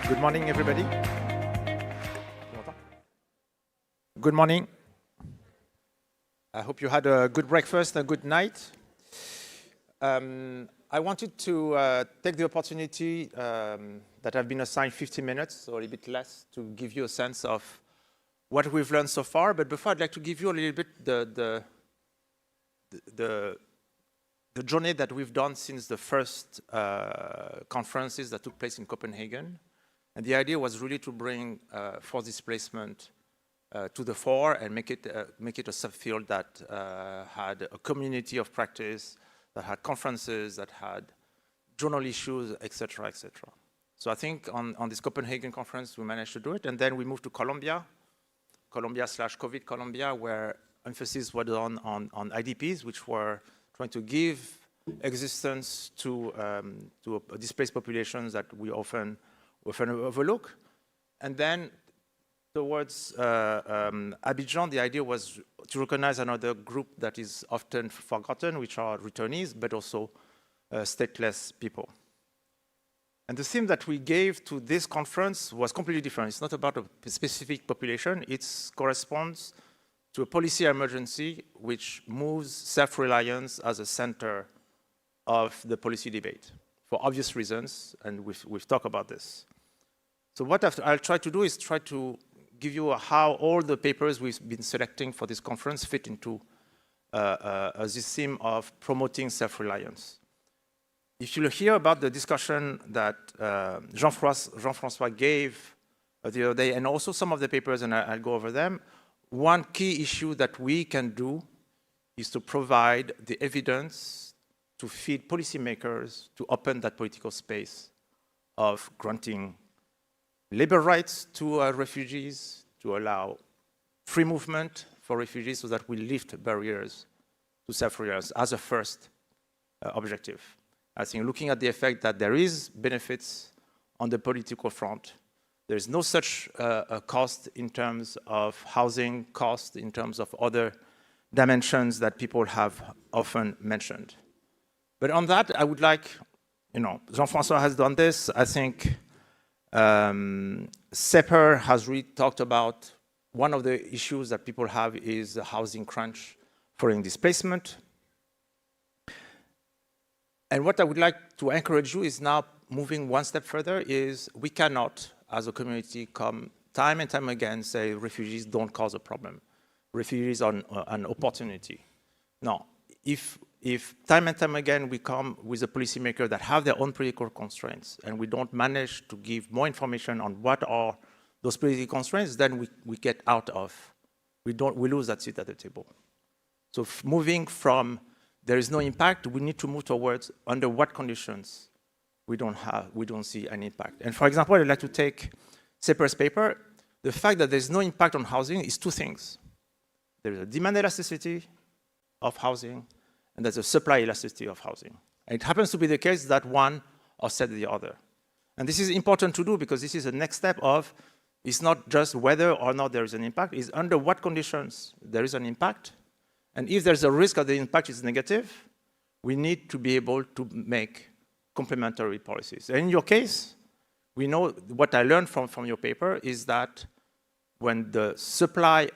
Good morning, everybody. Good morning. I hope you had a good breakfast, a good night. I wanted to take the opportunity that I've been assigned 50 minutes, so a little bit less, to give you a sense of what we've learned so far. But before, I'd like to give you a little bit the journey that we've done since the first conferences that took place in Copenhagen. And the idea was really to bring forced displacement to the fore and make it a subfield that had a community of practice, that had conferences, that had journal issues, etc., etc. So I think on this Copenhagen conference, we managed to do it. And then we moved to Colombia/COVID Colombia, where emphasis was on IDPs, which were trying to give existence to displaced populations that we often overlook. And then towards Abidjan, the idea was to recognize another group that is often forgotten, which are returnees, but also stateless people. And the theme that we gave to this conference was completely different. It's not about a specific population. It corresponds to a policy emergency which moves self-reliance as a center of the policy debate for obvious reasons, and we've talked about this. So what I'll try to do is try to give you how all the papers we've been selecting for this conference fit into this theme of promoting self-reliance. If you hear about the discussion that Jean-François gave the other day, and also some of the papers, and I'll go over them, one key issue that we can do is to provide the evidence to feed policymakers to open that political space of granting labor rights to refugees, to allow free movement for refugees so that we lift barriers to self-reliance as a first objective. I think looking at the effect that there is benefits on the political front, there is no such cost in terms of housing cost, in terms of other dimensions that people have often mentioned. But on that, I would like, Jean-François has done this. I think Sepper has really talked about one of the issues that people have is the housing crunch following displacement. And what I would like to encourage you is now moving one step further is we cannot, as a community, come time and time again say refugees don't cause a problem. Refugees are an opportunity. No, if time and time again we come with a policymaker that have their own political constraints and we don't manage to give more information on what are those political constraints, then we get out of, we lose that seat at the table. So moving from there is no impact, we need to move towards under what conditions we don't see an impact. And for example, I'd like to take Sepper's paper. The fact that there's no impact on housing is two things. There is a demand elasticity of housing, and there's a supply elasticity of housing. And it happens to be the case that one offsets the other. And this is important to do because this is the next step of, it's not just whether or not there is an impact, it's under what conditions there is an impact. And if there's a risk that the impact is negative, we need to be able to make complementary policies. And in your case, we know what I learned from your paper is that when the supply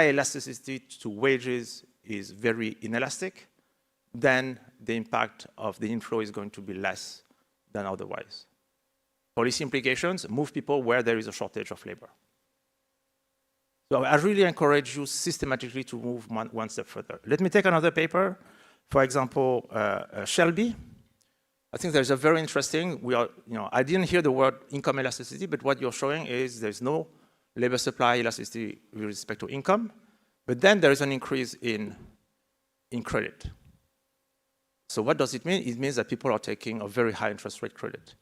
elasticity to wages is very inelastic, then the impact of the inflow is going to be less than otherwise. Policy implications, move people where there is a shortage of labor. So I really encourage you systematically to move one step further. Let me take another paper. For example, Shelby. I think there's a very interesting, I didn't hear the word income elasticity, but what you're showing is there's no labor supply elasticity with respect to income, but then there is an increase in credit. So what does it mean? It means that people are taking a very high interest rate credit.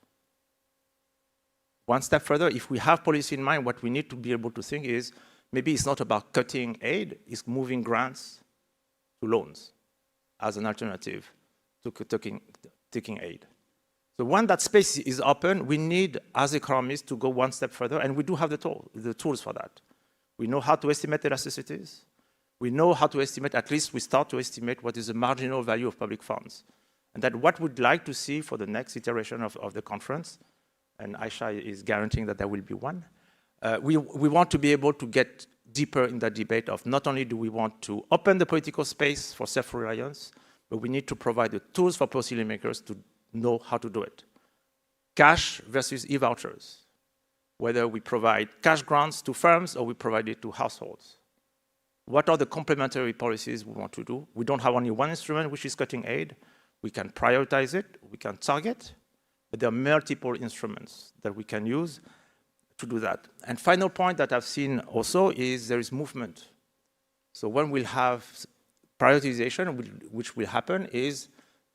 One step further, if we have policy in mind, what we need to be able to think is, maybe it's not about cutting aid, it's moving grants to loans as an alternative to taking aid. So when that space is open, we need, as economists, to go one step further, and we do have the tools for that. We know how to estimate elasticities. We know how to estimate, at least we start to estimate what is the marginal value of public funds. And that what we'd like to see for the next iteration of the conference and Aisha is guaranteeing that there will be one. We want to be able to get deeper in that debate of not only do we want to open the political space for self-reliance, but we need to provide the tools for policymakers to know how to do it. Cash versus e-vouchers, whether we provide cash grants to firms or we provide it to households. What are the complementary policies we want to do? We don't have only one instrument, which is cutting aid. We can prioritize it, we can target, but there are multiple instruments that we can use to do that. And final point that I've seen also is there is movement. So when we'll have prioritization, which will happen, is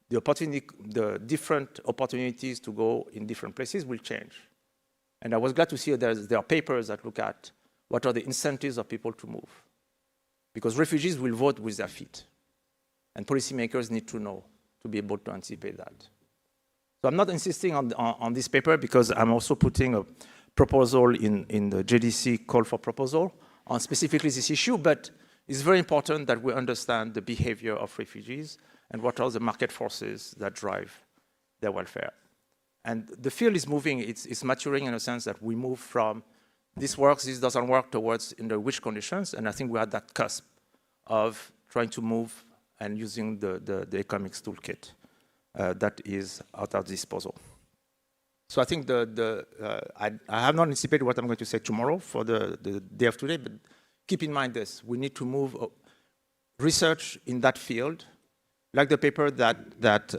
the different opportunities to go in different places will change. And I was glad to see that there are papers that look at what are the incentives of people to move. Because refugees will vote with their feet. And policymakers need to know to be able to anticipate that. So I'm not insisting on this paper because I'm also putting a proposal in the JDC call for proposal on specifically this issue, but it's very important that we understand the behavior of refugees and what are the market forces that drive their welfare. And the field is moving, it's maturing in a sense that we move from this works, this doesn't work, towards under which conditions, and I think we're at that cusp of trying to move and using the economics toolkit that is at our disposal. So I think I have not anticipated what I'm going to say tomorrow for the day of today, but keep in mind this, we need to move research in that field, like the paper that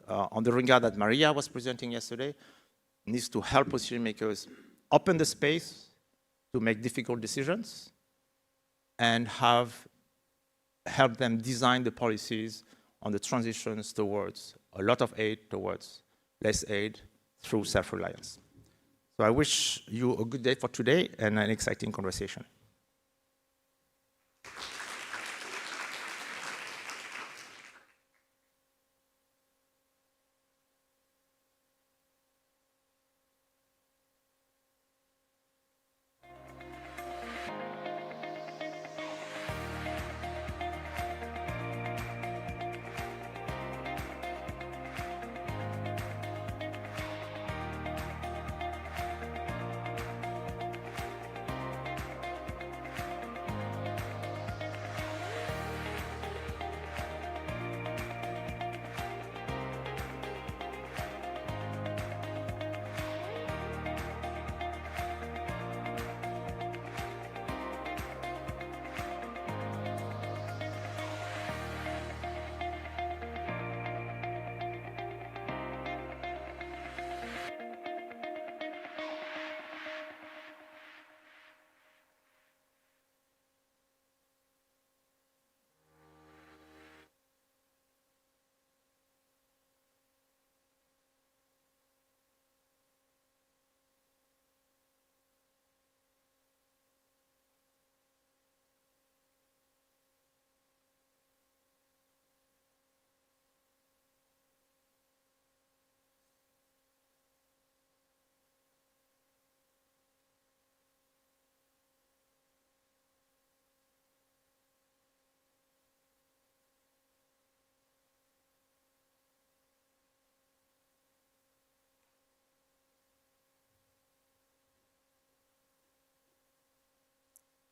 on the Rohingya that Maria was presenting yesterday, needs to help policymakers open the space to make difficult decisions and help them design the policies on the transitions towards a lot of aid, towards less aid through self-reliance. So I wish you a good day for today and an exciting conversation.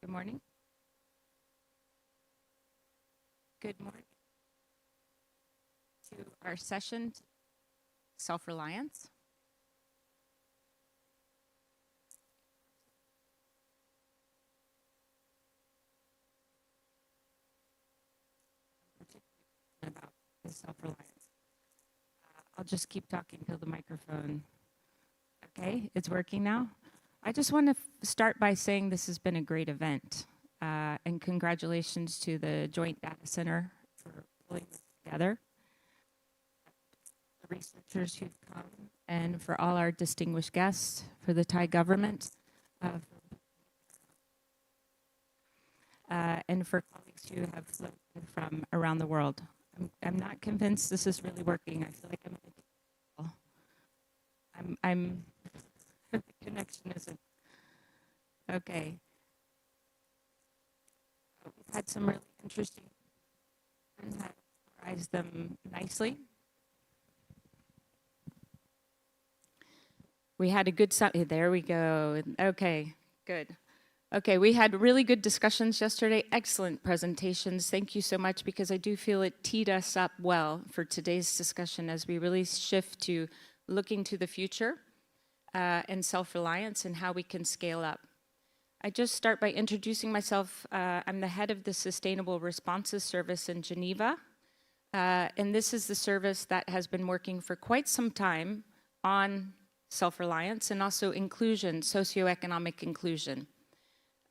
Good morning. Good morning to our session, Self-reliance. About the self-reliance. I'll just keep talking till the microphone. Okay, it's working now. I just want to start by saying this has been a great event, and congratulations to the Joint Data Center for pulling this together, the researchers who've come, and for all our distinguished guests, for the Thai government, and for colleagues who have flown from around the world. I'm not convinced this is really working. I feel like I'm the connection isn't. Okay. We've had some really interesting and have summarized them nicely. We had a good, there we go. Okay, good. Okay, we had really good discussions yesterday, excellent presentations. Thank you so much, because I do feel it teed us up well for today's discussion as we really shift to looking to the future and self-reliance and how we can scale up. I just start by introducing myself. I'm the head of the Sustainable Responses Service in Geneva. And this is the service that has been working for quite some time on self-reliance and also inclusion, socioeconomic inclusion.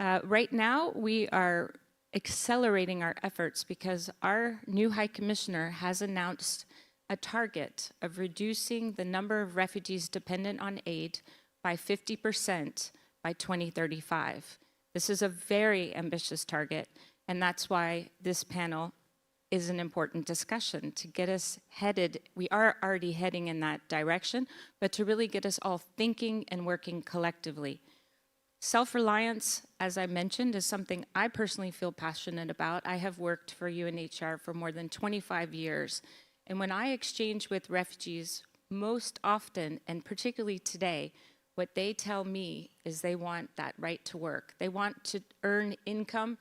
Right now, we are accelerating our efforts because our new High Commissioner has announced a target of reducing the number of refugees dependent on aid by 50% by 2035. This is a very ambitious target, and that's why this panel is an important discussion to get us headed. We are already heading in that direction, but to really get us all thinking and working collectively. Self-reliance, as I mentioned, is something I personally feel passionate about. I have worked for UNHCR for more than 25 years, and when I exchange with refugees, most often, and particularly today, what they tell me is they want that right to work. They want to earn income.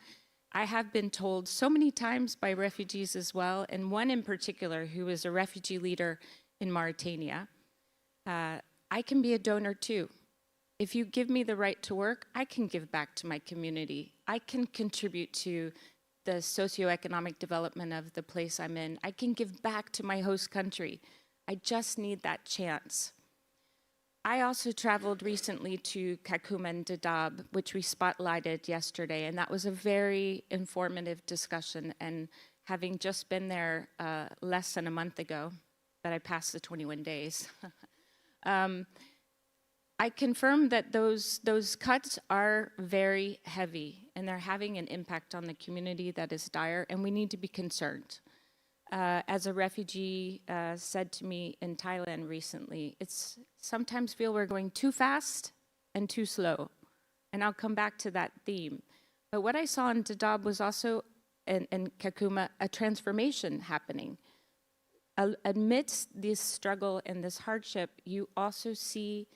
I have been told so many times by refugees as well, and one in particular who is a refugee leader in Mauritania, I can be a donor too. If you give me the right to work, I can give back to my community. I can contribute to the socioeconomic development of the place I'm in. I can give back to my host country. I just need that chance. I also traveled recently to Kakuma and Dadaab, which we spotlighted yesterday, and that was a very informative discussion. And having just been there less than a month ago, that I passed the 21 days, I confirm that those cuts are very heavy, and they're having an impact on the community that is dire, and we need to be concerned. As a refugee said to me in Thailand recently, it's sometimes feel we're going too fast and too slow. And I'll come back to that theme. But what I saw in Dadaab was also, in Kakuma, a transformation happening. Amidst this struggle and this hardship, you also see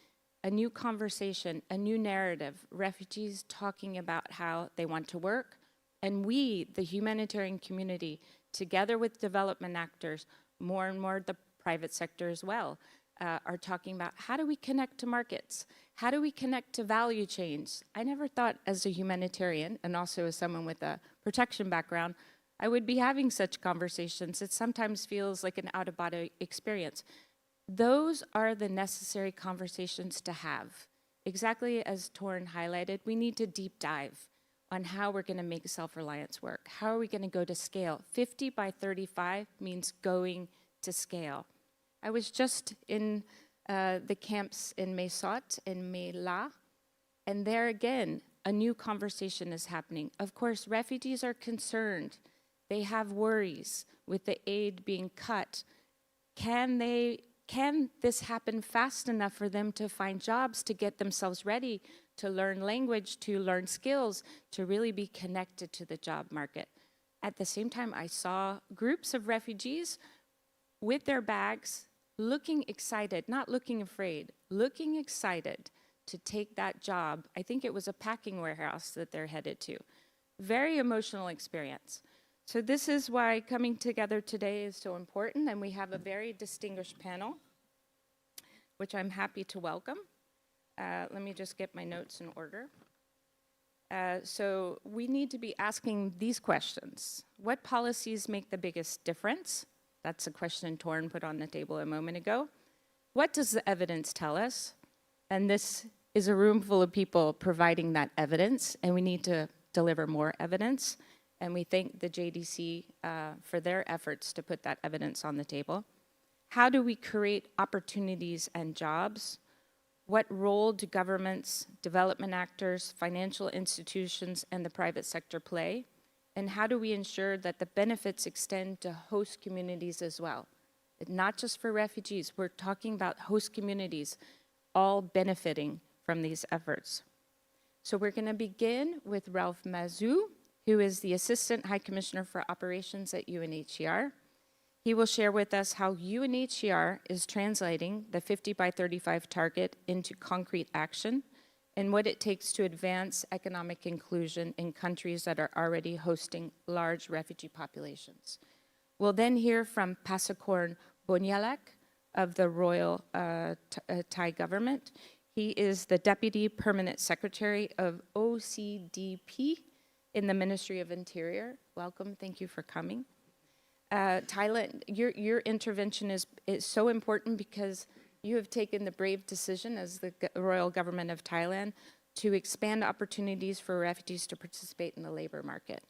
a new conversation, a new narrative, refugees talking about how they want to work. And we, the humanitarian community, together with development actors, more and more the private sector as well, are talking about how do we connect to markets? How do we connect to value chains? I never thought as a humanitarian, and also as someone with a protection background, I would be having such conversations. It sometimes feels like an out-of-body experience. Those are the necessary conversations to have. Exactly as Torn highlighted, we need to deep dive on how we're going to make self-reliance work. How are we going to go to scale? 50 by 35 means going to scale. I was just in the camps in Mesot, in Mela, and there again, a new conversation is happening. Of course, refugees are concerned. They have worries with the aid being cut. Can this happen fast enough for them to find jobs, to get themselves ready, to learn language, to learn skills, to really be connected to the job market? At the same time, I saw groups of refugees with their bags, looking excited, not looking afraid, looking excited to take that job. I think it was a packing warehouse that they're headed to. Very emotional experience. So this is why coming together today is so important, and we have a very distinguished panel, which I'm happy to welcome. Let me just get my notes in order. So we need to be asking these questions. What policies make the biggest difference? That's a question Torn put on the table a moment ago. What does the evidence tell us? And this is a room full of people providing that evidence, and we need to deliver more evidence. And we thank the JDC for their efforts to put that evidence on the table. How do we create opportunities and jobs? What role do governments, development actors, financial institutions, and the private sector play? And how do we ensure that the benefits extend to host communities as well? Not just for refugees, we're talking about host communities all benefiting from these efforts. So we're gonna begin with Mazou, who is the Assistant High Commissioner for Operations at UNHCR. He will share with us how UNHCR is translating the 50 by 35 target into concrete action and what it takes to advance economic inclusion in countries that are already hosting large refugee populations. We'll then hear from Passakorn Bunyalak of the Royal Thai government. He is the Deputy Permanent Secretary of OCDP in the Ministry of Interior. Welcome, thank you for coming. Thailand, your intervention is so important because you have taken the brave decision as the Royal Government of Thailand to expand opportunities for refugees to participate in the labor market.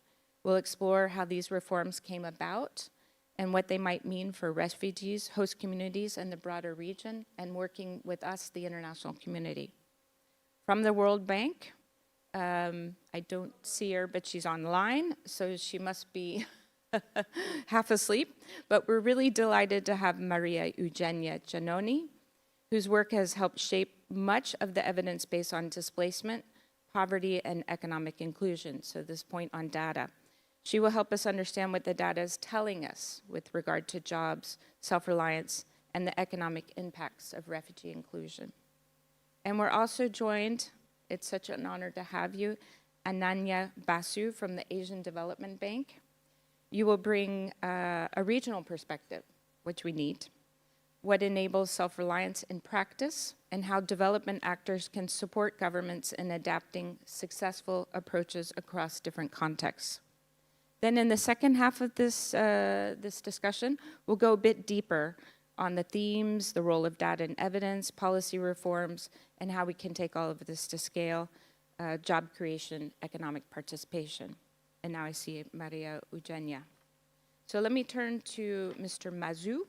We'll explore how these reforms came about and what they might mean for refugees, host communities, and the broader region, and working with us, the international community. From the World Bank, I don't see her, but she's online, so she must be half asleep. But we're really delighted to have Maria Eugenia Genoni, whose work has helped shape much of the evidence based on displacement, poverty, and economic inclusion, so this point on data. She will help us understand what the data is telling us with regard to jobs, self-reliance, and the economic impacts of refugee inclusion. And we're also joined, it's such an honor to have you, Ananya Basu from the Asian Development Bank. You will bring a regional perspective, which we need, what enables self-reliance in practice, and how development actors can support governments in adapting successful approaches across different contexts. Then in the second half of this discussion, we'll go a bit deeper on the themes, the role of data and evidence, policy reforms, and how we can take all of this to scale, job creation, economic participation. And now I see Maria Eugenia. So let me turn to Mr. Mazou.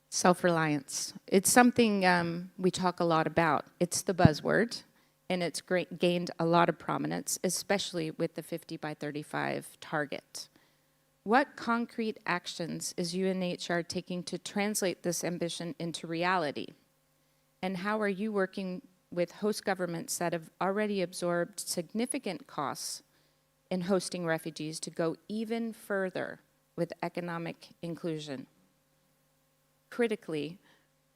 Self-reliance. It's something we talk a lot about. It's the buzzword, and it's gained a lot of prominence, especially with the 50 by 35 target. What concrete actions is UNHCR taking to translate this ambition into reality? And how are you working with host governments that have already absorbed significant costs in hosting refugees to go even further with economic inclusion? Critically,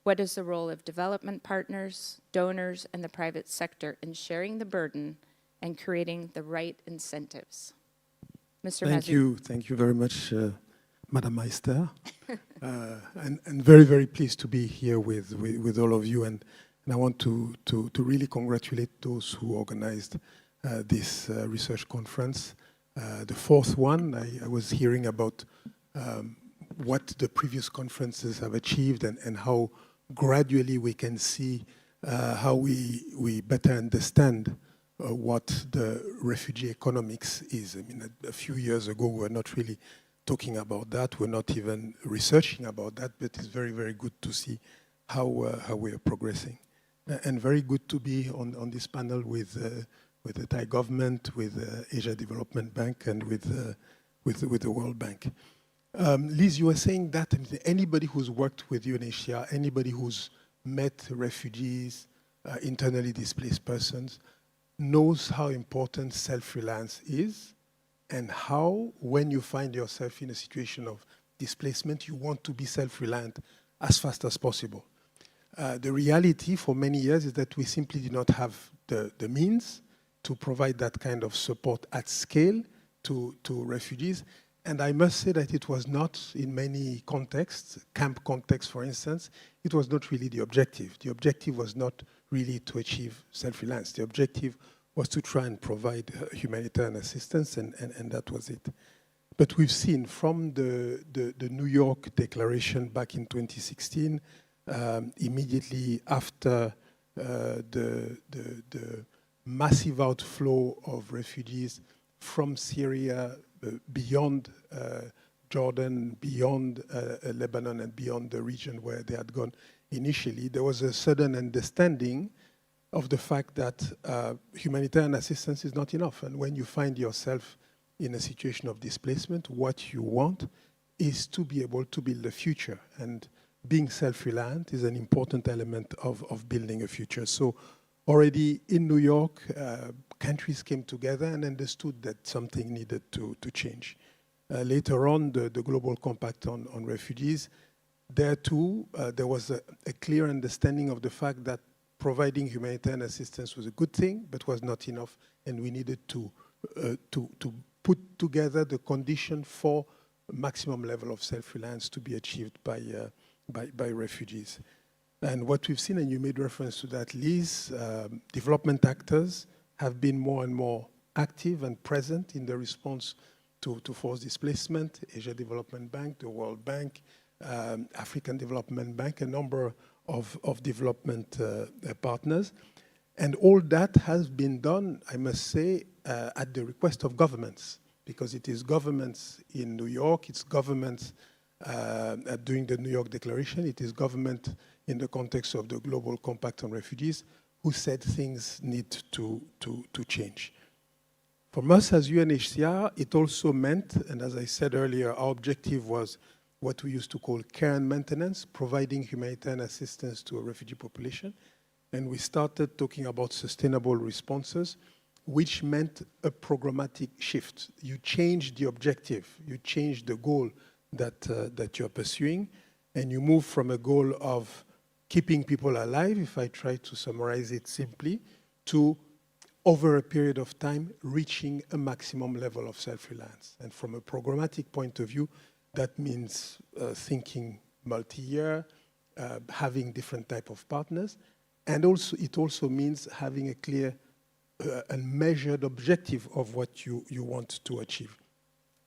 what is the role of development partners, donors, and the private sector in sharing the burden and creating the right incentives? Mr. Mazou. Thank you very much, Madam Eyster. and very, very pleased to be here with all of you. And I want to really congratulate those who organized this research conference. The fourth one, I was hearing about what the previous conferences have achieved and how gradually we can see how we better understand what the refugee economics is. I mean, a few years ago, we were not really talking about that. We're not even researching about that, but it's very, very good to see how we are progressing. And very good to be on this panel with the Thai government, with the Asia Development Bank, and with the World Bank. Liz, you were saying that anybody who's worked with UNHCR, anybody who's met refugees, internally displaced persons, knows how important self-reliance is and how, when you find yourself in a situation of displacement, you want to be self-reliant as fast as possible. The reality for many years is that we simply did not have the means to provide that kind of support at scale to refugees. And I must say that it was not, in many contexts, camp context, for instance, it was not really the objective. The objective was not really to achieve self-reliance. The objective was to try and provide humanitarian assistance, and that was it. But we've seen from the New York Declaration back in 2016, immediately after the massive outflow of refugees from Syria, beyond Jordan, beyond Lebanon, and beyond the region where they had gone initially, there was a sudden understanding of the fact that humanitarian assistance is not enough. And when you find yourself in a situation of displacement, what you want is to be able to build a future. And being self-reliant is an important element of building a future. So already in New York, countries came together and understood that something needed to change. later on, the Global Compact on Refugees, there too, there was a clear understanding of the fact that providing humanitarian assistance was a good thing, but was not enough, and we needed to put together the condition for maximum level of self-reliance to be achieved by refugees. And what we've seen, and you made reference to that, Liz, development actors have been more and more active and present in the response to forced displacement. Asia Development Bank, the World Bank, African Development Bank, a number of development partners. And all that has been done, I must say, at the request of governments, because it is governments in New York, it's governments doing the New York Declaration, it is government in the context of the Global Compact on Refugees who said things need to change. For us as UNHCR, it also meant, and as I said earlier, our objective was what we used to call care and maintenance, providing humanitarian assistance to a refugee population. And we started talking about sustainable responses, which meant a programmatic shift. You change the objective, you change the goal that you're pursuing, and you move from a goal of keeping people alive, if I try to summarize it simply, to over a period of time, reaching a maximum level of self-reliance. And from a programmatic point of view, that means thinking multi-year, having different type of partners, and also it also means having a clear and measured objective of what you want to achieve.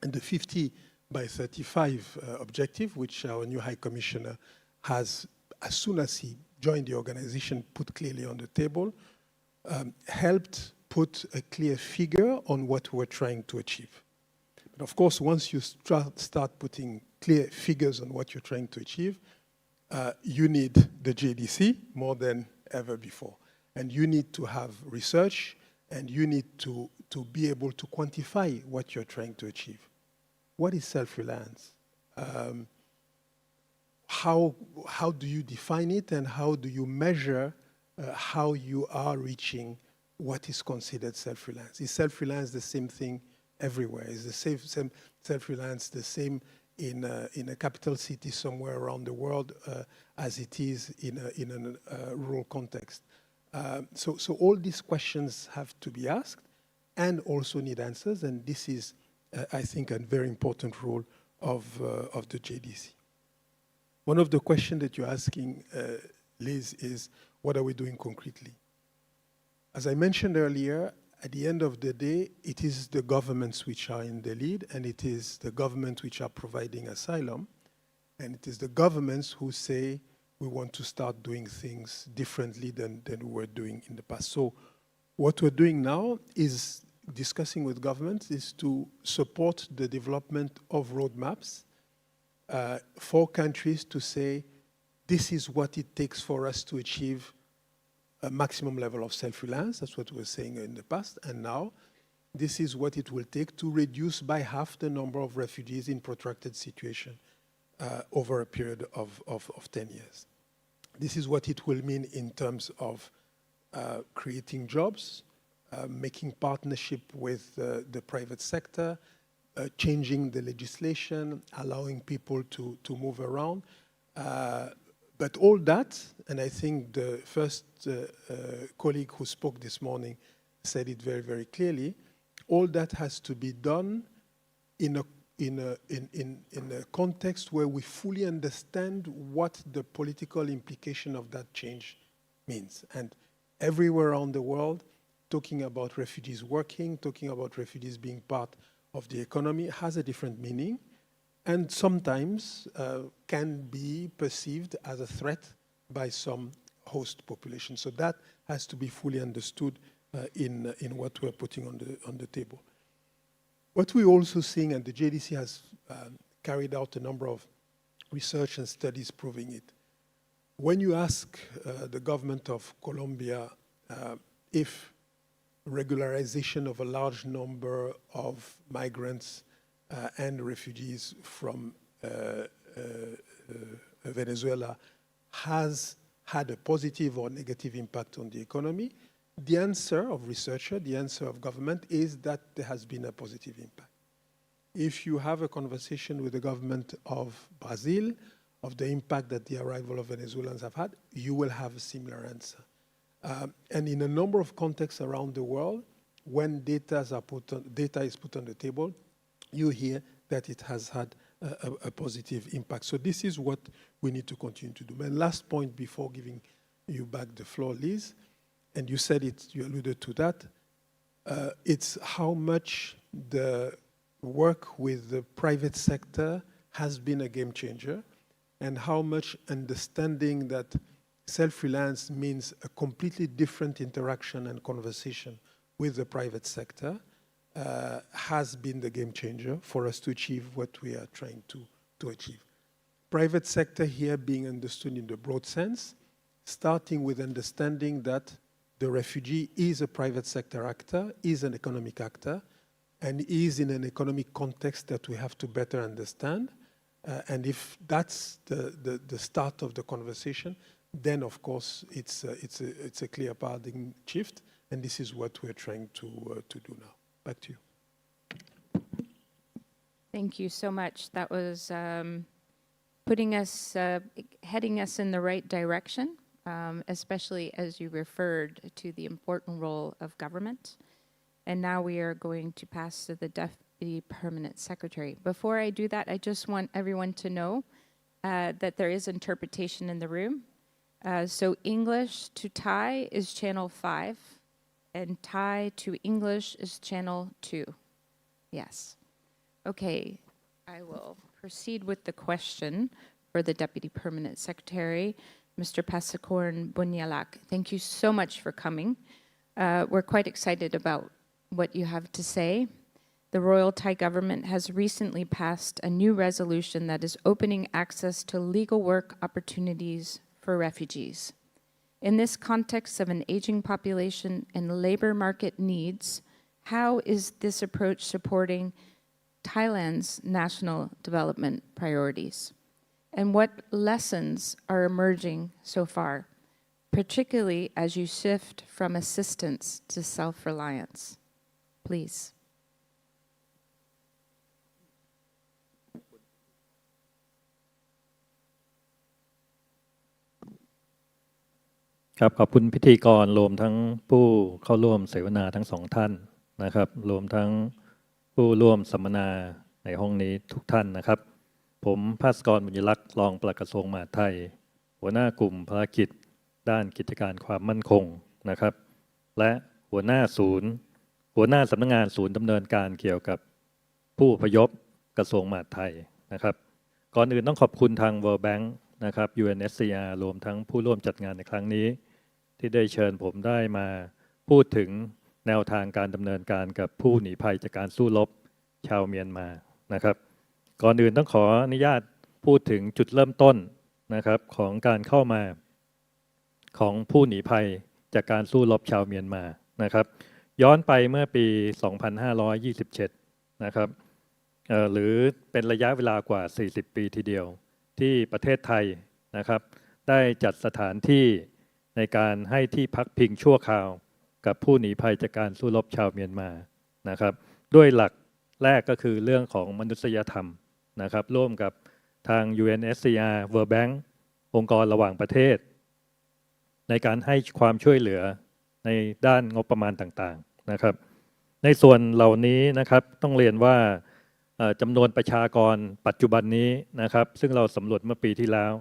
And the 50 by 35 objective, which our new High Commissioner has, as soon as he joined the organization, put clearly on the table, helped put a clear figure on what we're trying to achieve. But of course, once you start putting clear figures on what you're trying to achieve, you need the JDC more than ever before. And you need to have research, and you need to be able to quantify what you're trying to achieve. What is self-reliance? How do you define it, and how do you measure how you are reaching what is considered self-reliance? Is self-reliance the same thing everywhere? Is the same self-reliance the same in a capital city somewhere around the world as it is in a rural context? So all these questions have to be asked and also need answers, and this is, I think, a very important role of the JDC. One of the questions that you're asking, Liz, is what are we doing concretely? As I mentioned earlier, at the end of the day, it is the governments which are in the lead, and it is the governments which are providing asylum, and it is the governments who say we want to start doing things differently than we were doing in the past. So what we're doing now is discussing with governments is to support the development of roadmaps for countries to say, this is what it takes for us to achieve a maximum level of self-reliance. That's what we were saying in the past. And now, this is what it will take to reduce by half the number of refugees in protracted situation over a period of 10 years. This is what it will mean in terms of creating jobs, making partnership with the private sector, changing the legislation, allowing people to move around. But all that, and I think the first colleague who spoke this morning said it very, very clearly, all that has to be done in a context where we fully understand what the political implication of that change means. And everywhere around the world, talking about refugees working, talking about refugees being part of the economy has a different meaning, and sometimes can be perceived as a threat by some host population. So that has to be fully understood in what we're putting on the table. What we're also seeing, and the JDC has carried out a number of research and studies proving it. When you ask the government of Colombia if regularization of a large number of migrants and refugees from Venezuela has had a positive or negative impact on the economy, the answer of researcher, the answer of government is that there has been a positive impact. if you have a conversation with the government of Brazil, of the impact that the arrival of Venezuelans have had, you will have a similar answer. And in a number of contexts around the world, when data is put on the table, you hear that it has had a positive impact. So this is what we need to continue to do. My last point before giving you back the floor, Liz, and you said it, you alluded to that, it's how much the work with the private sector has been a game changer, and how much understanding that self-reliance means a completely different interaction and conversation with the private sector has been the game changer for us to achieve what we are trying to achieve. Private sector here being understood in the broad sense, starting with understanding that the refugee is a private sector actor, is an economic actor, and is in an economic context that we have to better understand. And if that's the start of the conversation, then of course it's a clear paradigm shift, and this is what we're trying to do now. Back to you. Thank you so much. That was putting us, heading us in the right direction, especially as you referred to the important role of government. And now we are going to pass to the Deputy Permanent Secretary. Before I do that, I just want everyone to know that there is interpretation in the room. So English to Thai is channel 5, and Thai to English is channel 2. Yes. Okay, I will proceed with the question for the Deputy Permanent Secretary, Mr. Passakorn Bunyalak. Thank you so much for coming. We're quite excited about what you have to say. The Royal Thai government has recently passed a new resolution that is opening access to legal work opportunities for refugees. In this context of an aging population and labor market needs, how is this approach supporting Thailand's national development priorities? And what lessons are emerging so far, particularly as you shift from assistance to self-reliance? Please. ครับขอบคุณพิธีกรรวมทั้งผู้เข้าร่วมเสวนาทั้งสองท่านนะครับรวมทั้งผู้ร่วมสัมมนาในห้องนี้ทุกท่านนะครับผมภาสกร บุญยลักษณ์รองปลัดกระทรวงมหาดไทยหัวหน้ากลุ่มภารกิจด้านกิจการความมั่นคงนะครับและหัวหน้าสำนักงานศูนย์ดำเนินการเกี่ยวกับผู้อพยพกระทรวงมหาดไทยนะครับก่อนอื่นต้องขอบคุณทาง World Bank นะครับ UNHCR รวมทั้งผู้ร่วมจัดงานในครั้งนี้ที่ได้เชิญผมได้มาพูดถึงแนวทางการดำเนินการกับผู้หนีภัยจากการสู้รบชาวเมียนมานะครับก่อนอื่นต้องขออนุญาตพูดถึงจุดเริ่มต้นนะครับของการเข้ามาของผู้หนีภัยจากการสู้รบชาวเมียนมานะครับย้อนไปเมื่อปี 2527 นะครับหรือเป็นระยะเวลากว่า 40 ปีทีเดียวที่ประเทศไทยนะครับได้จัดสถานที่ในการให้ที่พักพิงชั่วคราวกับผู้หนีภัยจากการสู้รบชาวเมียนมานะครับด้วยหลักแรกก็คือเรื่องของมนุษยธรรมนะครับร่วมกับทาง UNHCR World Bank องค์กรระหว่างประเทศในการให้ความช่วยเหลือในด้านงบประมาณต่างๆนะครับในส่วนเหล่านี้นะครับต้องเรียนว่าจำนวนประชากรปัจจุบันนี้นะครับซึ่งเราสำรวจเมื่อปีที่แล้ว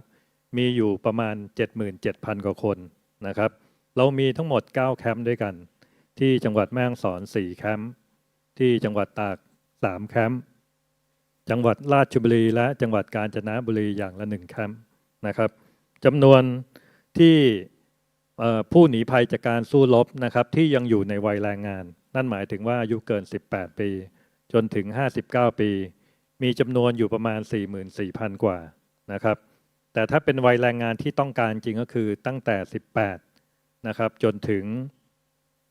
มีอยู่ประมาณ 77,000 กว่าคนนะครับเรามีทั้งหมด9แคมป์ด้วยกันที่จังหวัดแม่ฮ่องสอน4แคมป์ที่จังหวัดตาก3แคมป์จังหวัดราชบุรีและจังหวัดกาญจนบุรีอย่างละ1แคมป์นะครับจำนวนที่ผู้หนีภัยจากการสู้รบนะครับที่ยังอยู่ในวัยแรงงานนั่นหมายถึงว่าอายุเกิน18ปีจนถึง59ปีมีจำนวนอยู่ประมาณ 44,000 กว่านะครับแต่ถ้าเป็นวัยแรงงานที่ต้องการจริงก็คือตั้งแต่18นะครับจนถึง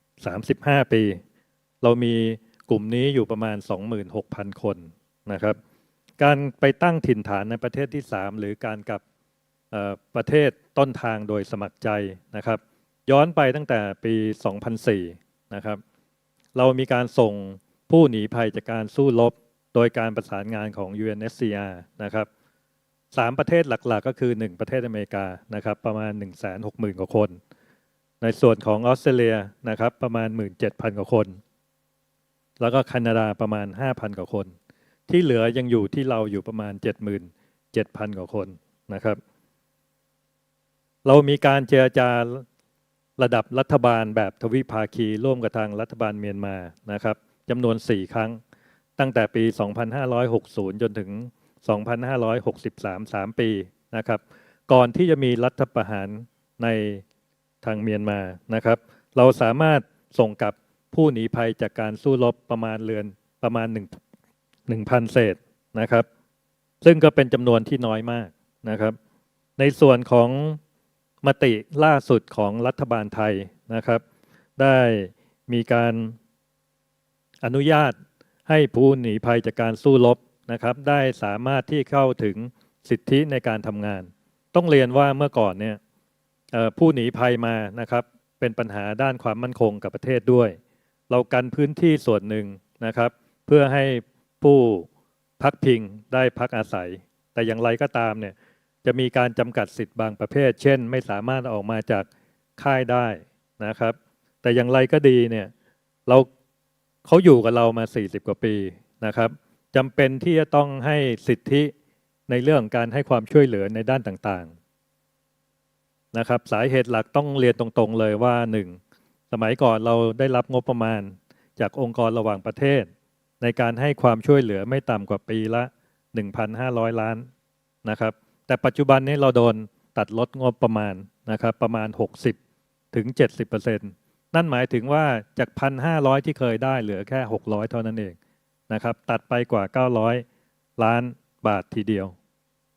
35ปีเรามีกลุ่มนี้อยู่ประมาณ 26,000 คนนะครับการไปตั้งถิ่นฐานในประเทศที่3หรือการกลับประเทศต้นทางโดยสมัครใจนะครับย้อนไปตั้งแต่ปี 2004 นะครับเรามีการส่งผู้หนีภัยจากการสู้รบ โดยการประสานงานของ UNHCR นะครับ3ประเทศหลักๆก็คือ1ประเทศอเมริกานะครับประมาณ 160,000 กว่าคนในส่วนของออสเตรเลียนะครับประมาณ 17,000 กว่าคนแล้วก็แคนาดาประมาณ 5,000 กว่าคนที่เหลือยังอยู่ที่เราอยู่ประมาณ 77,000 กว่าคนนะครับเรามีการเจรจาระดับรัฐบาลแบบทวิภาคีร่วมกับทางรัฐบาลเมียนมานะครับจำนวน4ครั้งตั้งแต่ปี 2560 จนถึง 2563 3 ปีนะครับก่อนที่จะมีรัฐประหารในทางเมียนมานะครับเราสามารถส่งกลับผู้หนีภัยจากการสู้รบประมาณ1,000 เศษนะครับซึ่งก็เป็นจำนวนที่น้อยมากนะครับในส่วนของมติล่าสุดของรัฐบาลไทยนะครับได้มีการอนุญาตให้ผู้หนีภัยจากการสู้รบนะครับได้สามารถที่เข้าถึงสิทธิในการทำงานต้องเรียนว่าเมื่อก่อนเนี่ยผู้หนีภัยมานะครับเป็นปัญหาด้านความมั่นคงกับประเทศด้วยเรากันพื้นที่ส่วนหนึ่งนะครับเพื่อให้ผู้พักพิงได้พักอาศัยแต่อย่างไรก็ตามเนี่ยจะมีการจำกัดสิทธิ์บางประเภทเช่นไม่สามารถออกมาจากค่ายได้นะครับแต่อย่างไรก็ดีเนี่ยเขาอยู่กับเรามา40 กว่าปีนะครับจำเป็นที่จะต้องให้สิทธิในเรื่องการให้ความช่วยเหลือในด้านต่างๆนะครับสาเหตุหลักต้องเรียนตรงๆเลยว่า1สมัยก่อนเราได้รับงบประมาณจากองค์กรระหว่างประเทศในการให้ความช่วยเหลือไม่ต่ำกว่าปีละ 1,500 ล้านนะครับแต่ปัจจุบันนี้เราโดนตัดลดงบประมาณนะครับประมาณ 60-70%นั่นหมายถึงว่าจาก 1,500 ที่เคยได้เหลือแค่600เท่านั้นเองนะครับตัดไปกว่า900 ล้านบาททีเดียว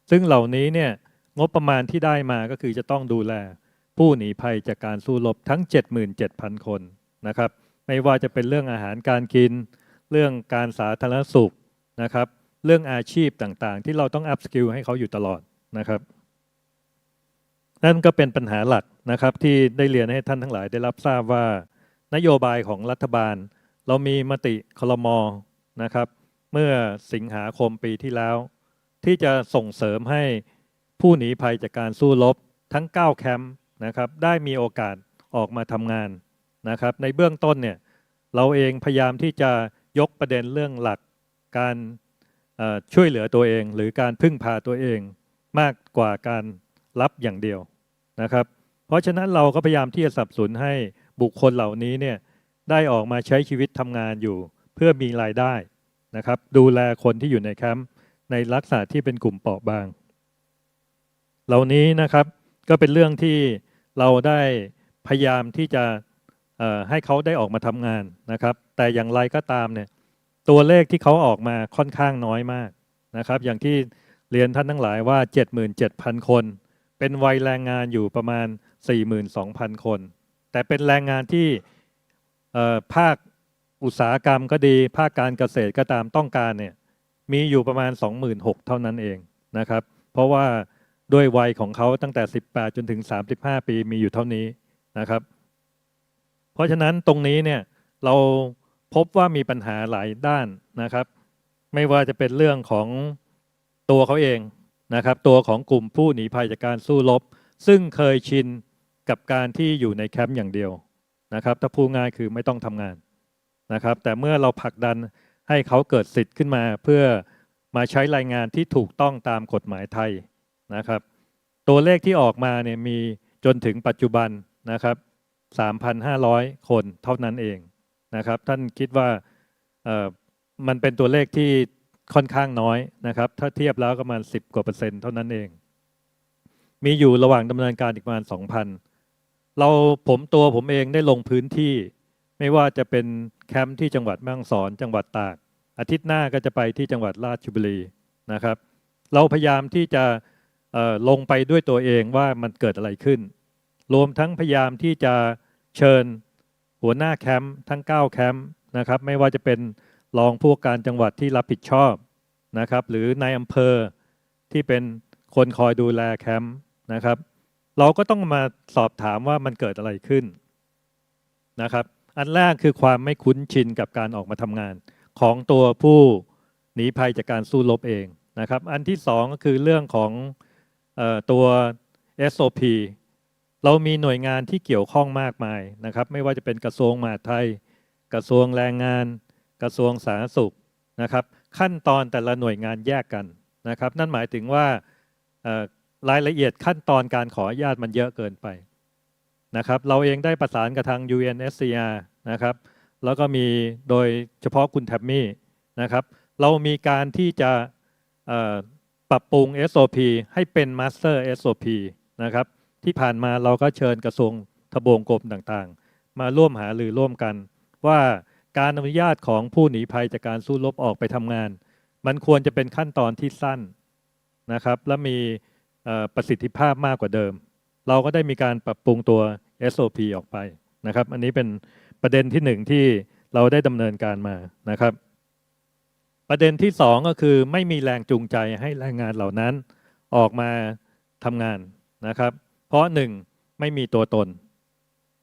ซึ่งเหล่านี้เนี่ยงบประมาณที่ได้มาก็คือจะต้องดูแลผู้หนีภัยจากการสู้รบทั้ง 77,000 คนนะครับไม่ว่าจะเป็นเรื่องอาหารการกินเรื่องการสาธารณสุขนะครับเรื่องอาชีพต่างๆที่เราต้องอัพสกิลให้เขาอยู่ตลอดนะครับนั่นก็เป็นปัญหาหลักนะครับที่ได้เรียนให้ท่านทั้งหลายได้รับทราบว่านโยบายของรัฐบาลเรามีมติครม.นะครับเมื่อสิงหาคมปีที่แล้วที่จะส่งเสริมให้ผู้หนีภัยจากการสู้รบทั้ง9แคมป์นะครับได้มีโอกาสออกมาทำงานนะครับในเบื้องต้นเนี่ยเราเองพยายามที่จะยกประเด็นเรื่องหลักการช่วยเหลือตัวเองหรือการพึ่งพาตัวเองมากกว่าการรับอย่างเดียวนะครับเพราะฉะนั้นเราก็พยายามที่จะสนับสนุนให้บุคคลเหล่านี้เนี่ยได้ออกมาใช้ชีวิตทำงานอยู่เพื่อมีรายได้นะครับดูแลคนที่อยู่ในแคมป์ในลักษณะที่เป็นกลุ่มเปราะบางเหล่านี้นะครับก็เป็นเรื่องที่เราได้พยายามที่จะให้เขาได้ออกมาทำงานนะครับแต่อย่างไรก็ตามเนี่ยตัวเลขที่เขาออกมาค่อนข้างน้อยมากนะครับอย่างที่เรียนท่านทั้งหลายว่า 77,000 คนเป็นวัยแรงงานอยู่ประมาณ 42,000 คนแต่เป็นแรงงานที่ภาคอุตสาหกรรมก็ดีภาคการเกษตรก็ตามต้องการเนี่ยมีอยู่ประมาณ 26,000 เท่านั้นเองนะครับเพราะว่าด้วยวัยของเขาตั้งแต่18จนถึง35ปีมีอยู่เท่านี้นะครับเพราะฉะนั้นตรงนี้เนี่ยเราพบว่ามีปัญหาหลายด้านนะครับไม่ว่าจะเป็นเรื่องของตัวเขาเองนะครับตัวของกลุ่มผู้หนีภัยจากการสู้รบซึ่งเคยชินกับการที่อยู่ในแคมป์อย่างเดียวนะครับถ้าพูดง่ายคือไม่ต้องทำงานนะครับแต่เมื่อเราผลักดันให้เขาเกิดสิทธิ์ขึ้นมาเพื่อมาใช้รายงานที่ถูกต้องตามกฎหมายไทยนะครับตัวเลขที่ออกมาเนี่ยมีจนถึงปัจจุบันนะครับ 3,500 คนเท่านั้นเองนะครับท่านคิดว่ามันเป็นตัวเลขที่ค่อนข้างน้อยนะครับถ้าเทียบแล้วก็ประมาณ10 กว่า%เท่านั้นเองมีอยู่ระหว่างดำเนินการอีกประมาณ 2,000 ตัวผมเองได้ลงพื้นที่ไม่ว่าจะเป็นแคมป์ที่จังหวัดแม่ฮ่องสอนจังหวัดตากอาทิตย์หน้าก็จะไปที่จังหวัดราชบุรีนะครับเราพยายามที่จะลงไปด้วยตัวเองว่ามันเกิดอะไรขึ้นรวมทั้งพยายามที่จะเชิญหัวหน้าแคมป์ทั้ง9แคมป์นะครับไม่ว่าจะเป็นรองผู้ว่าการจังหวัดที่รับผิดชอบนะครับหรือนายอำเภอที่เป็นคนคอยดูแลแคมป์นะครับเราก็ต้องมาสอบถามว่ามันเกิดอะไรขึ้นนะครับอันแรกคือความไม่คุ้นชินกับการออกมาทำงานของตัวผู้ หนีภัยจากการสู้รบเองนะครับอันที่สองก็คือเรื่องของตัว SOP เรามีหน่วยงานที่เกี่ยวข้องมากมายนะครับไม่ว่าจะเป็นกระทรวงมหาดไทยกระทรวงแรงงานกระทรวงสาธารณสุขนะครับขั้นตอนแต่ละหน่วยงานแยกกันนะครับนั่นหมายถึงว่ารายละเอียดขั้นตอนการขออนุญาตมันเยอะเกินไปนะครับเราเองได้ประสานกับทาง UNHCR นะครับแล้วก็มีโดยเฉพาะคุณแทมมี่นะครับเรามีการที่จะปรับปรุง SOP ให้เป็น Master SOP นะครับที่ผ่านมาเราก็เชิญกระทรวงทบวงกรมต่างๆมาร่วมหารือร่วมกันว่าการอนุญาตของผู้หนีภัยจากการสู้รบออกไปทำงานมันควรจะเป็นขั้นตอนที่สั้นนะครับและมีประสิทธิภาพมากกว่าเดิมเราก็ได้มีการปรับปรุงตัว SOP ออกไปนะครับอันนี้เป็นประเด็นที่หนึ่งที่เราได้ดำเนินการมานะครับประเด็นที่สองก็คือไม่มีแรงจูงใจให้แรงงานเหล่านั้นออกมาทำงานนะครับเพราะหนึ่งไม่มีตัวตน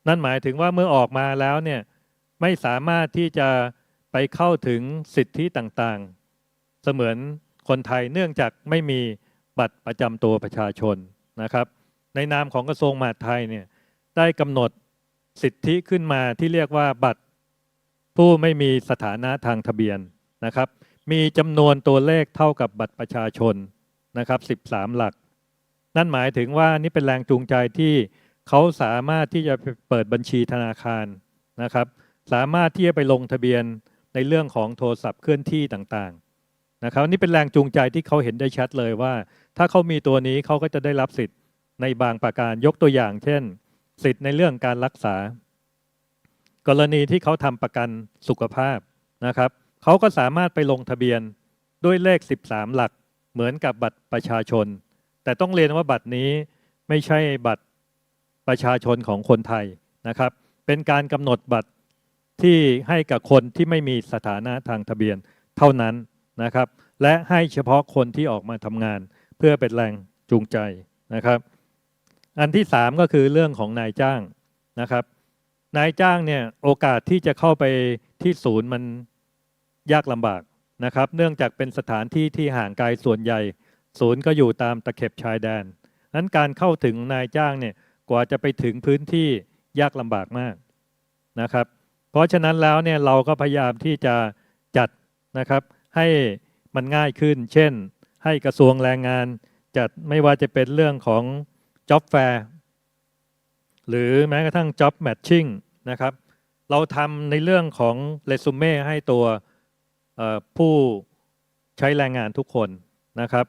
นั่นหมายถึงว่าเมื่อออกมาแล้วเนี่ยไม่สามารถที่จะไปเข้าถึงสิทธิต่างๆเสมือนคนไทยเนื่องจากไม่มีบัตรประจำตัวประชาชนนะครับในนามของกระทรวงมหาดไทยเนี่ยได้กำหนดสิทธิขึ้นมาที่เรียกว่าบัตรผู้ไม่มีสถานะทางทะเบียนนะครับมีจำนวนตัวเลขเท่ากับบัตรประชาชนนะครับ13หลักนั่นหมายถึงว่านี่เป็นแรงจูงใจที่เขาสามารถที่จะเปิดบัญชีธนาคารนะครับสามารถที่จะไปลงทะเบียนในเรื่องของโทรศัพท์เคลื่อนที่ต่างๆนะครับนี่เป็นแรงจูงใจที่เขาเห็นได้ชัดเลยว่าถ้าเขามีตัวนี้เขาก็จะได้รับสิทธิ์ในบางประการยกตัวอย่างเช่นสิทธิ์ในเรื่องการรักษากรณีที่เขาทำประกันสุขภาพนะครับเขาก็สามารถไปลงทะเบียนด้วยเลข13หลักเหมือนกับบัตรประชาชนแต่ต้องเรียนว่าบัตรนี้ไม่ใช่บัตรประชาชนของคนไทยนะครับเป็นการกำหนดบัตรที่ให้กับคนที่ไม่มีสถานะทางทะเบียนเท่านั้นนะครับและให้เฉพาะคนที่ออกมาทำงานเพื่อเป็นแรงจูงใจนะครับอันที่สามก็คือเรื่องของนายจ้างนะครับนายจ้างเนี่ยโอกาสที่จะเข้าไปที่ศูนย์มันยากลำบากนะครับเนื่องจากเป็นสถานที่ที่ห่างไกลส่วนใหญ่ศูนย์ก็อยู่ตามตะเข็บชายแดนนั้นการเข้าถึงนายจ้างเนี่ยกว่าจะไปถึงพื้นที่ยากลำบากมากนะครับเพราะฉะนั้นแล้วเนี่ยเราก็พยายามที่จะจัดนะครับให้มันง่ายขึ้นเช่นให้กระทรวงแรงงานจัดไม่ว่าจะเป็นเรื่องของ Job Fair หรือแม้กระทั่ง Job Matching นะครับเราทำในเรื่องของเรซูเม่ให้ตัวผู้ใช้แรงงานทุกคนนะครับ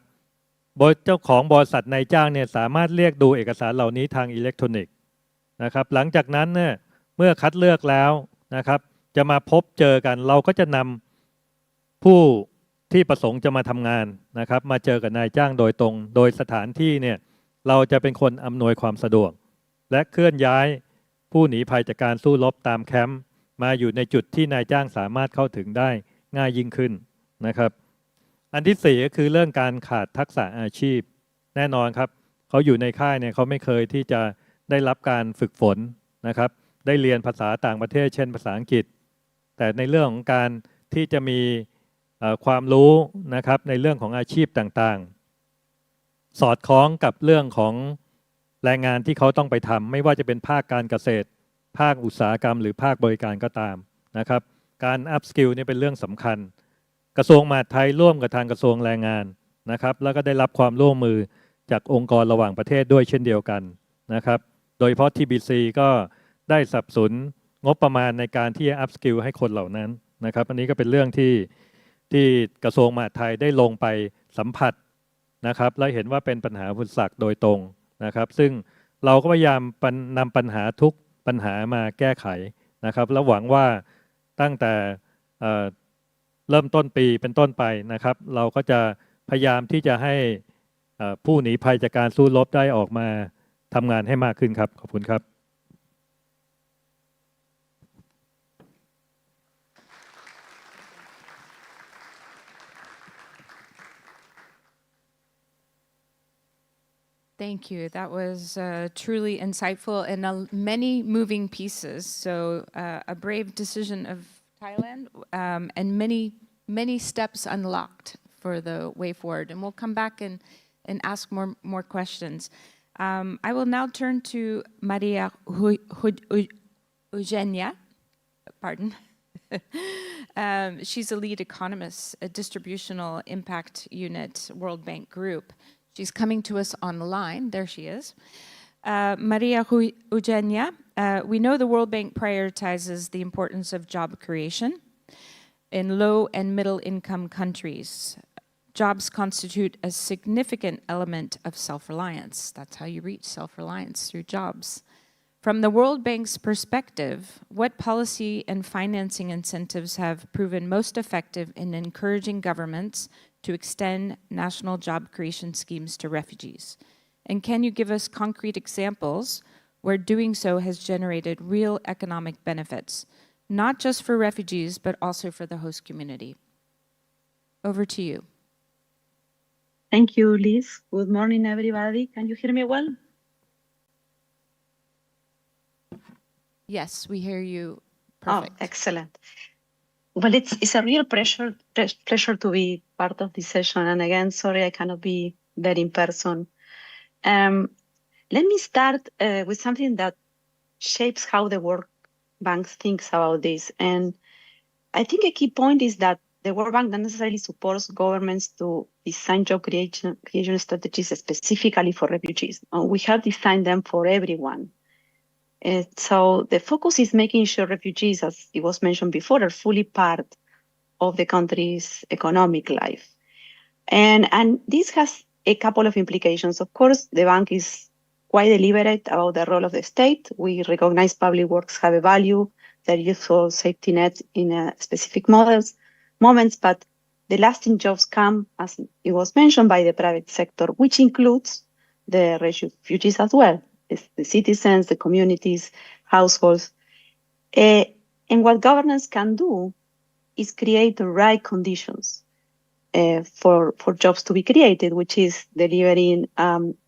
เจ้าของบริษัทนายจ้างเนี่ยสามารถเรียกดูเอกสารเหล่านี้ทางอิเล็กทรอนิกส์นะครับหลังจากนั้นเนี่ยเมื่อคัดเลือกแล้วนะครับจะมาพบเจอกันเราก็จะนำผู้ที่ประสงค์จะมาทำงานนะครับมาเจอกับนายจ้างโดยตรงโดยสถานที่เนี่ยเราจะเป็นคนอำนวยความสะดวกและเคลื่อนย้ายผู้หนีภัยจากการสู้รบตามแคมป์มาอยู่ในจุดที่นายจ้างสามารถเข้าถึงได้ง่ายยิ่งขึ้นนะครับอันที่สี่ก็คือเรื่องการขาดทักษะอาชีพแน่นอนครับเขาอยู่ในค่ายเนี่ยเขาไม่เคยที่จะได้รับการฝึกฝนนะครับได้เรียนภาษาต่างประเทศเช่นภาษาอังกฤษแต่ในเรื่องของการที่จะมีความรู้นะครับในเรื่องของอาชีพต่างๆสอดคล้องกับเรื่องของแรงงานที่เขาต้องไปทำไม่ว่าจะเป็นภาคการเกษตรภาคอุตสาหกรรมหรือภาคบริการก็ตามนะครับการอัพสกิลนี่เป็นเรื่องสำคัญกระทรวงมหาดไทยร่วมกับทางกระทรวงแรงงานนะครับแล้วก็ได้รับความร่วมมือจากองค์กรระหว่างประเทศด้วยเช่นเดียวกันนะครับโดยเฉพาะ TBC ก็ได้สนับสนุนงบประมาณในการที่จะอัพสกิลให้คนเหล่านั้นนะครับอันนี้ก็เป็นเรื่องที่กระทรวงมหาดไทยได้ลงไปสัมผัสนะครับและเห็นว่าเป็นปัญหาอุปสรรคโดยตรงนะครับซึ่งเราก็พยายามนำปัญหาทุกปัญหามาแก้ไขนะครับและหวังว่าตั้งแต่เริ่มต้นปีเป็นต้นไปนะครับเราก็จะพยายามที่จะให้ผู้หนีภัยจากการสู้รบได้ออกมาทำงานให้มากขึ้นครับขอบคุณครับ Thank you. That was truly insightful and many moving pieces. So a brave decision of Thailand and many many steps unlocked for the way forward. And we'll come back and ask more questions. I will now turn to Maria Eugenia, pardon. She's a lead economist at Distributional Impact Unit World Bank Group. She's coming to us online. There she is. Maria Eugenia, we know the World Bank prioritizes the importance of job creation in low and middle income countries. Jobs constitute a significant element of self-reliance. That's how you reach self-reliance, through jobs. From the World Bank's perspective, what policy and financing incentives have proven most effective in encouraging governments to extend national job creation schemes to refugees? And can you give us concrete examples where doing so has generated real economic benefits, not just for refugees, but also for the host community? Over to you. Thank you, Liz. Good morning, everybody. Can you hear me well? Yes, we hear you perfect. Oh, excellent. Well, it's a real pleasure to be part of this session. And again, sorry I cannot be there in person. Let me start with something that shapes how the World Bank thinks about this. And I think a key point is that the World Bank not necessarily supports governments to design job creation strategies specifically for refugees. We have designed them for everyone. So the focus is making sure refugees, as it was mentioned before, are fully part of the country's economic life. And this has a couple of implications. Of course, the bank is quite deliberate about the role of the state. We recognize public works have a value, they're useful safety nets in specific moments, but the lasting jobs come, as it was mentioned, by the private sector, which includes the refugees as well. It's the citizens, the communities, households. And what governance can do is create the right conditions for jobs to be created, which is delivering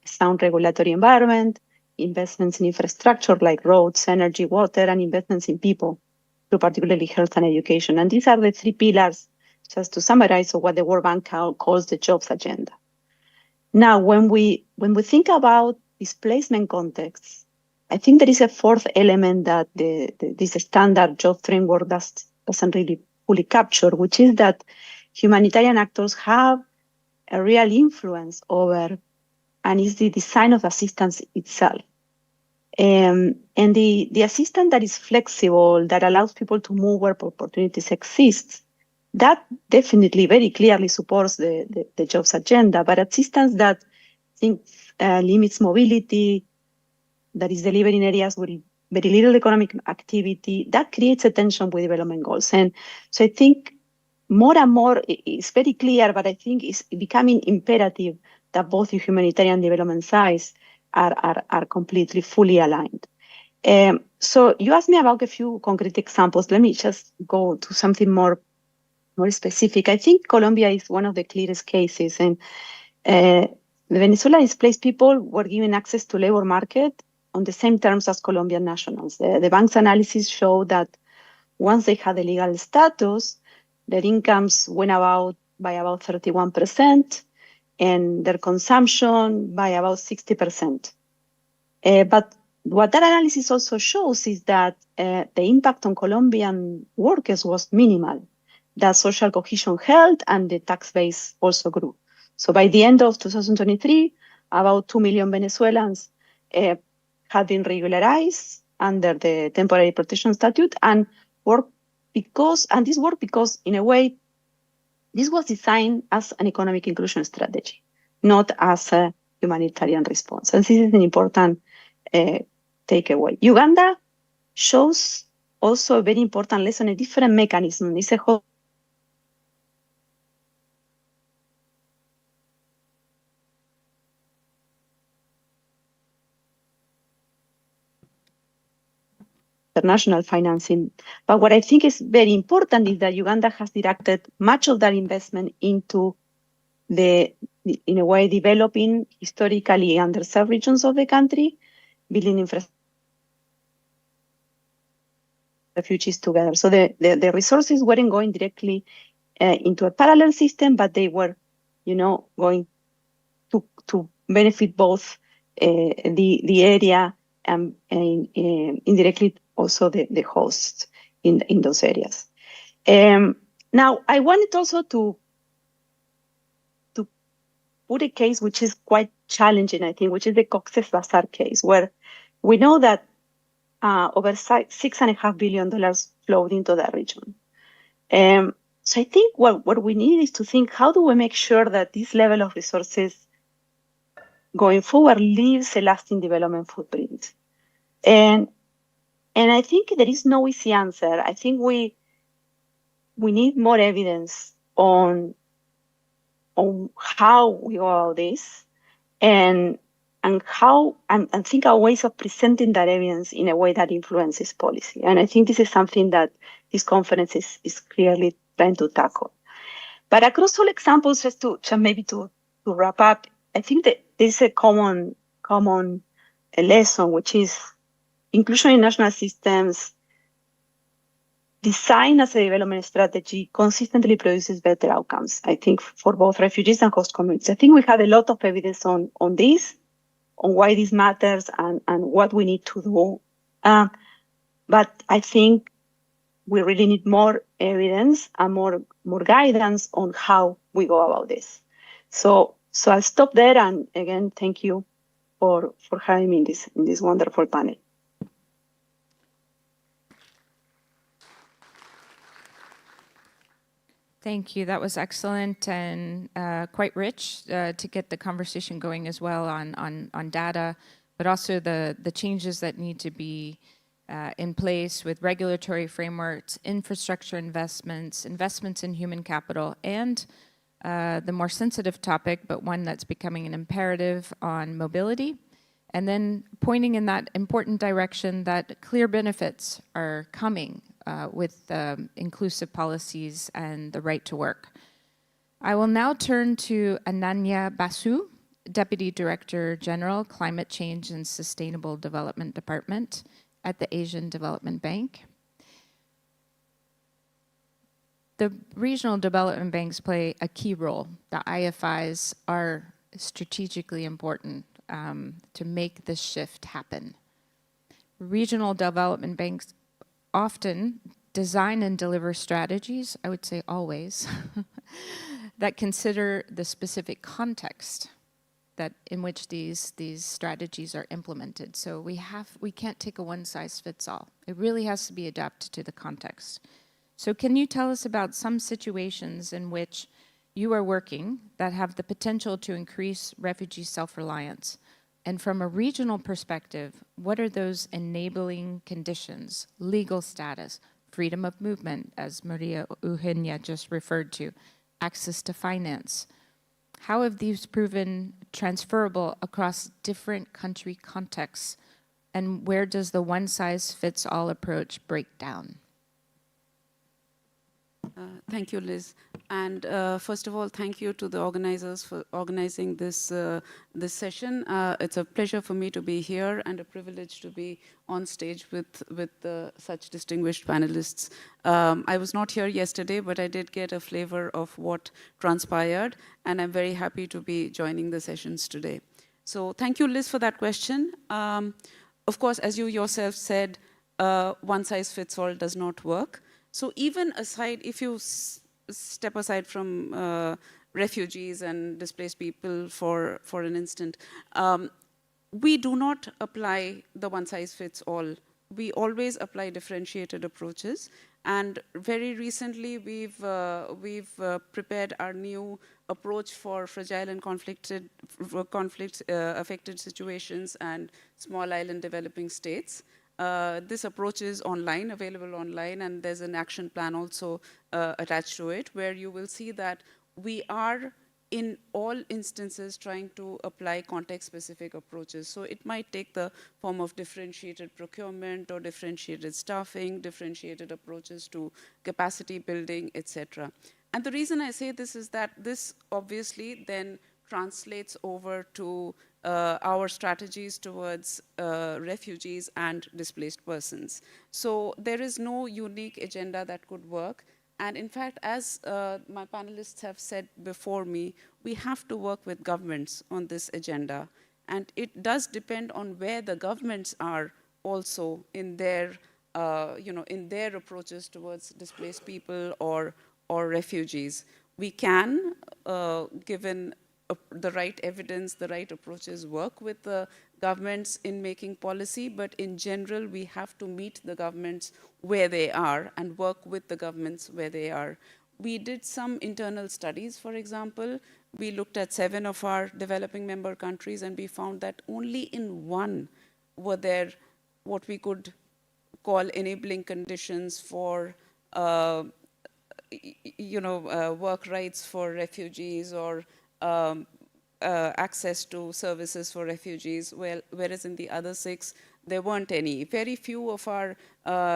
sound regulatory environment, investments in infrastructure like roads, energy, water, and investments in people, through particularly health and education. And these are the three pillars, just to summarize, of what the World Bank calls the jobs agenda. Now, when we think about displacement contexts, I think there is a fourth element that this standard job framework doesn't really fully capture, which is that humanitarian actors have a real influence over, and is the design of assistance itself. And the assistance that is flexible, that allows people to move where opportunities exist, that definitely very clearly supports the jobs agenda, but assistance that limits mobility, that is delivered in areas with very little economic activity, that creates a tension with development goals. And so I think more and more, it's very clear, but I think it's becoming imperative that both the humanitarian and development sides are completely fully aligned. So you asked me about a few concrete examples. Let me just go to something more specific. I think Colombia is one of the clearest cases, and the Venezuelan displaced people were given access to labor market on the same terms as Colombian nationals. The bank's analysis showed that once they had a legal status, their incomes went by about 31%, and their consumption by about 60%. But what that analysis also shows is that the impact on Colombian workers was minimal. That social cohesion held and the tax base also grew. So by the end of 2023, about 2 million Venezuelans had been regularized under the temporary protection statute and this worked because in a way, this was designed as an economic inclusion strategy, not as a humanitarian response. And this is an important takeaway. Uganda shows also a very important lesson, a different mechanism. It's a whole international financing. But what I think is very important is that Uganda has directed much of that investment into in a way, developing historically underserved regions of the country, building infrastructure, refugees together. So the resources weren't going directly into a parallel system, but they were, going to benefit both the area and indirectly also the hosts in those areas. Now, I wanted also to put a case which is quite challenging, I think, which is the Cox's Bazar case, where we know that over $6.5 billion flowed into that region. So I think what we need is to think, how do we make sure that this level of resources going forward leaves a lasting development footprint? And I think there is no easy answer. I think we need more evidence on how we go about this, and think of ways of presenting that evidence in a way that influences policy. And I think this is something that this conference is clearly trying to tackle. But across all examples, just maybe to wrap up, I think that there's a common lesson, which is inclusion in national systems designed as a development strategy consistently produces better outcomes, I think, for both refugees and host communities. I think we have a lot of evidence on this, on why this matters and what we need to do. But I think we really need more evidence and more guidance on how we go about this. So I'll stop there, and again, thank you for having me in this wonderful panel. Thank you. That was excellent and quite rich to get the conversation going as well on data, but also the changes that need to be in place with regulatory frameworks, infrastructure investments in human capital, and the more sensitive topic, but one that's becoming an imperative, on mobility, and then pointing in that important direction that clear benefits are coming with inclusive policies and the right to work. I will now turn to Ananya Basu, Deputy Director General, Climate Change and Sustainable Development Department at the Asian Development Bank. The regional development banks play a key role. The IFIs are strategically important to make this shift happen. Regional development banks often design and deliver strategies, I would say always, that consider the specific context that in which these strategies are implemented. So we can't take a one-size-fits-all. It really has to be adapted to the context. So can you tell us about some situations in which you are working that have the potential to increase refugee self-reliance? And from a regional perspective, what are those enabling conditions, legal status, freedom of movement, as Maria Eugenia just referred to, access to finance? How have these proven transferable across different country contexts? And where does the one-size-fits-all approach break down? Thank you, Liz. And first of all, thank you to the organizers for organizing this session. It's a pleasure for me to be here and a privilege to be on stage with such distinguished panelists. I was not here yesterday, but I did get a flavor of what transpired, and I'm very happy to be joining the sessions today. So thank you, Liz, for that question. Of course, as you yourself said, one size fits all does not work. So even aside, if you step aside from refugees and displaced people for an instant, we do not apply the one size fits all. We always apply differentiated approaches. And very recently, we've prepared our new approach for fragile and conflict-affected situations and small island developing states. This approach is online, available online, and there's an action plan also attached to it, where you will see that we are, in all instances, trying to apply context-specific approaches. So it might take the form of differentiated procurement or differentiated staffing, differentiated approaches to capacity building, etc. And the reason I say this is that this obviously then translates over to our strategies towards refugees and displaced persons. So there is no unique agenda that could work. And in fact, as my panelists have said before me, we have to work with governments on this agenda. And it does depend on where the governments are also in their, in their approaches towards displaced people or refugees. We can, given the right evidence, the right approaches, work with the governments in making policy, but in general, we have to meet the governments where they are and work with the governments where they are. We did some internal studies, for example. We looked at 7 of our developing member countries, and we found that only in 1 were there what we could call enabling conditions for work rights for refugees or access to services for refugees, whereas in the other 6, there weren't any. Very few of our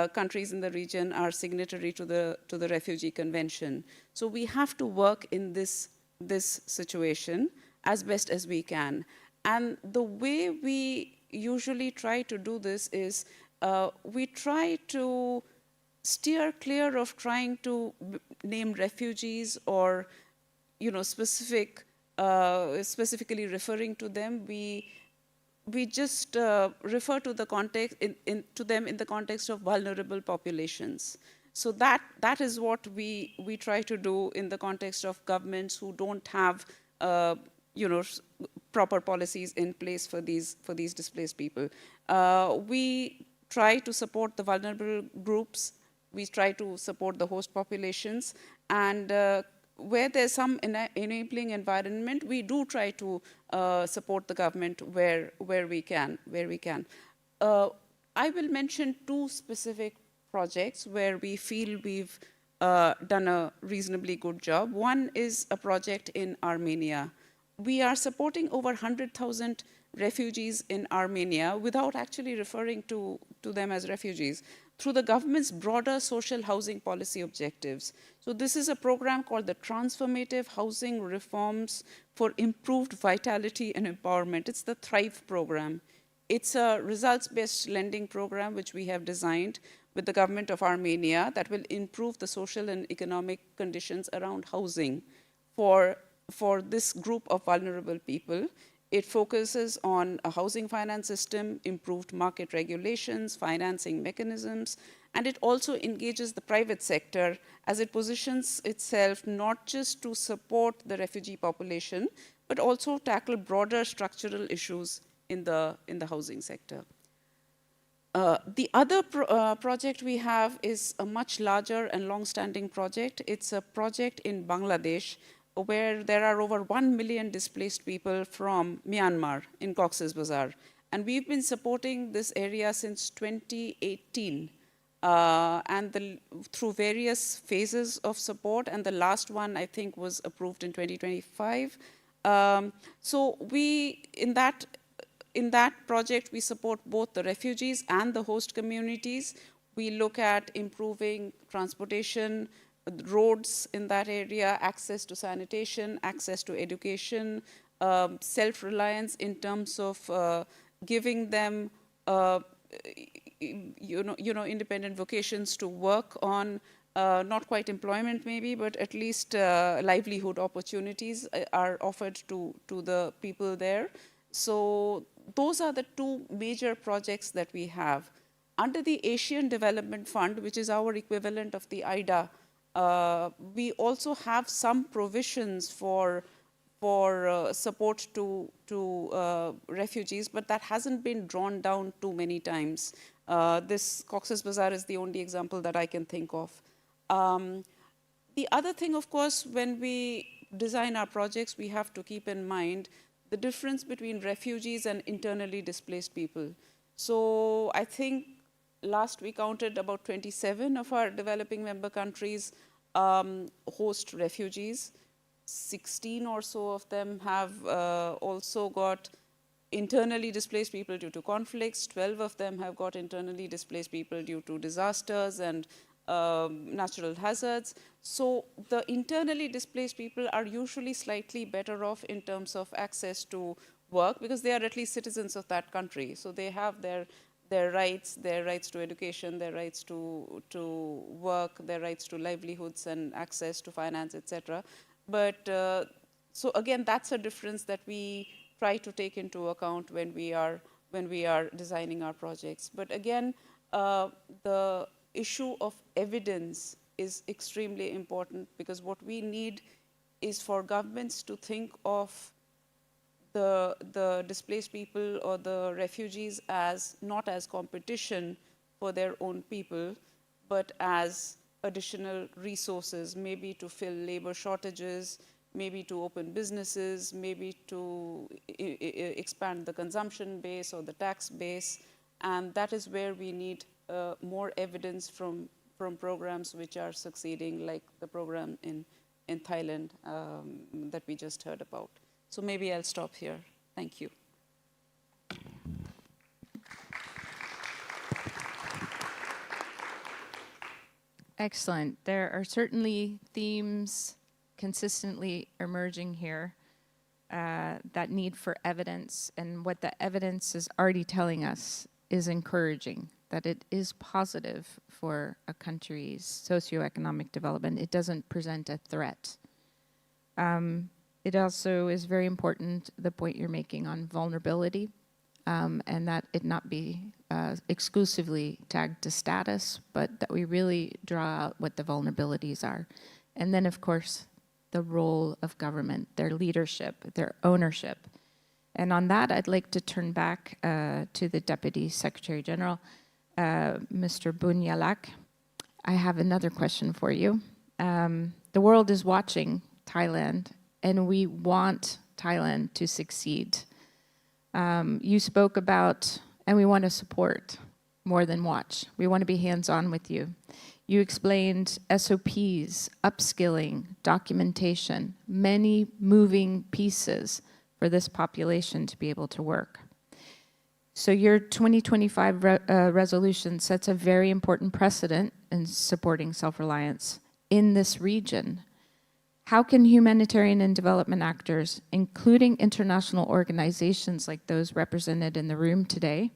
countries in the region are signatory to the Refugee Convention. So we have to work in this situation as best as we can. And the way we usually try to do this is we try to steer clear of trying to name refugees or specifically referring to them. We just refer to the context to them in the context of vulnerable populations. So that is what we try to do in the context of governments who don't have proper policies in place for these displaced people. We try to support the vulnerable groups. We try to support the host populations, and where there's some enabling environment, we do try to support the government where we can. I will mention 2 specific projects where we feel we've done a reasonably good job. One is a project in Armenia. We are supporting over 100,000 refugees in Armenia without actually referring to them as refugees, through the government's broader social housing policy objectives. So this is a program called the Transformative Housing Reforms for Improved Vitality and Empowerment. It's the THRIVE program. It's a results-based lending program which we have designed with the government of Armenia that will improve the social and economic conditions around housing for this group of vulnerable people. It focuses on a housing finance system, improved market regulations, financing mechanisms, and it also engages the private sector as it positions itself not just to support the refugee population, but also tackle broader structural issues in the housing sector. The other project we have is a much larger and long-standing project. It's a project in Bangladesh where there are over 1 million displaced people from Myanmar in Cox's Bazar. And we've been supporting this area since 2018 through various phases of support. And the last one, I think, was approved in 2025. So in that project, we support both the refugees and the host communities. We look at improving transportation, roads in that area, access to sanitation, access to education, self-reliance in terms of giving them independent vocations to work on, not quite employment maybe, but at least livelihood opportunities are offered to the people there. So those are the 2 major projects that we have. Under the Asian Development Fund, which is our equivalent of the IDA, we also have some provisions for support to refugees, but that hasn't been drawn down too many times. This Cox's Bazar is the only example that I can think of. The other thing, of course, when we design our projects, we have to keep in mind the difference between refugees and internally displaced people. So I think last we counted about 27 of our developing member countries host refugees. 16 or so of them have also got internally displaced people due to conflicts. 12 of them have got internally displaced people due to disasters and natural hazards. So the internally displaced people are usually slightly better off in terms of access to work because they are at least citizens of that country. So they have their rights to education, their rights to work, their rights to livelihoods and access to finance, etc. But so again, that's a difference that we try to take into account when we are designing our projects. But again, the issue of evidence is extremely important, because what we need is for governments to think of the displaced people or the refugees as not as competition for their own people, but as additional resources, maybe to fill labor shortages, maybe to open businesses, maybe to expand the consumption base or the tax base. And that is where we need more evidence from programs which are succeeding, like the program in Thailand that we just heard about. So maybe I'll stop here. Thank you. Excellent. There are certainly themes consistently emerging here, that need for evidence, and what the evidence is already telling us is encouraging, that it is positive for a country's socioeconomic development. It doesn't present a threat. It also is very important, the point you're making on vulnerability, and that it not be exclusively tagged to status, but that we really draw out what the vulnerabilities are. And then, of course, the role of government, their leadership, their ownership. And on that, I'd like to turn back to the Deputy Secretary General, Mr. Bunyalak. I have another question for you. The world is watching Thailand, and we want Thailand to succeed. You spoke about, and we want to support more than watch. We want to be hands-on with you. You explained SOPs, upskilling, documentation, many moving pieces for this population to be able to work. So your 2025 resolution sets a very important precedent in supporting self-reliance in this region. How can humanitarian and development actors, including international organizations like those represented in the room today,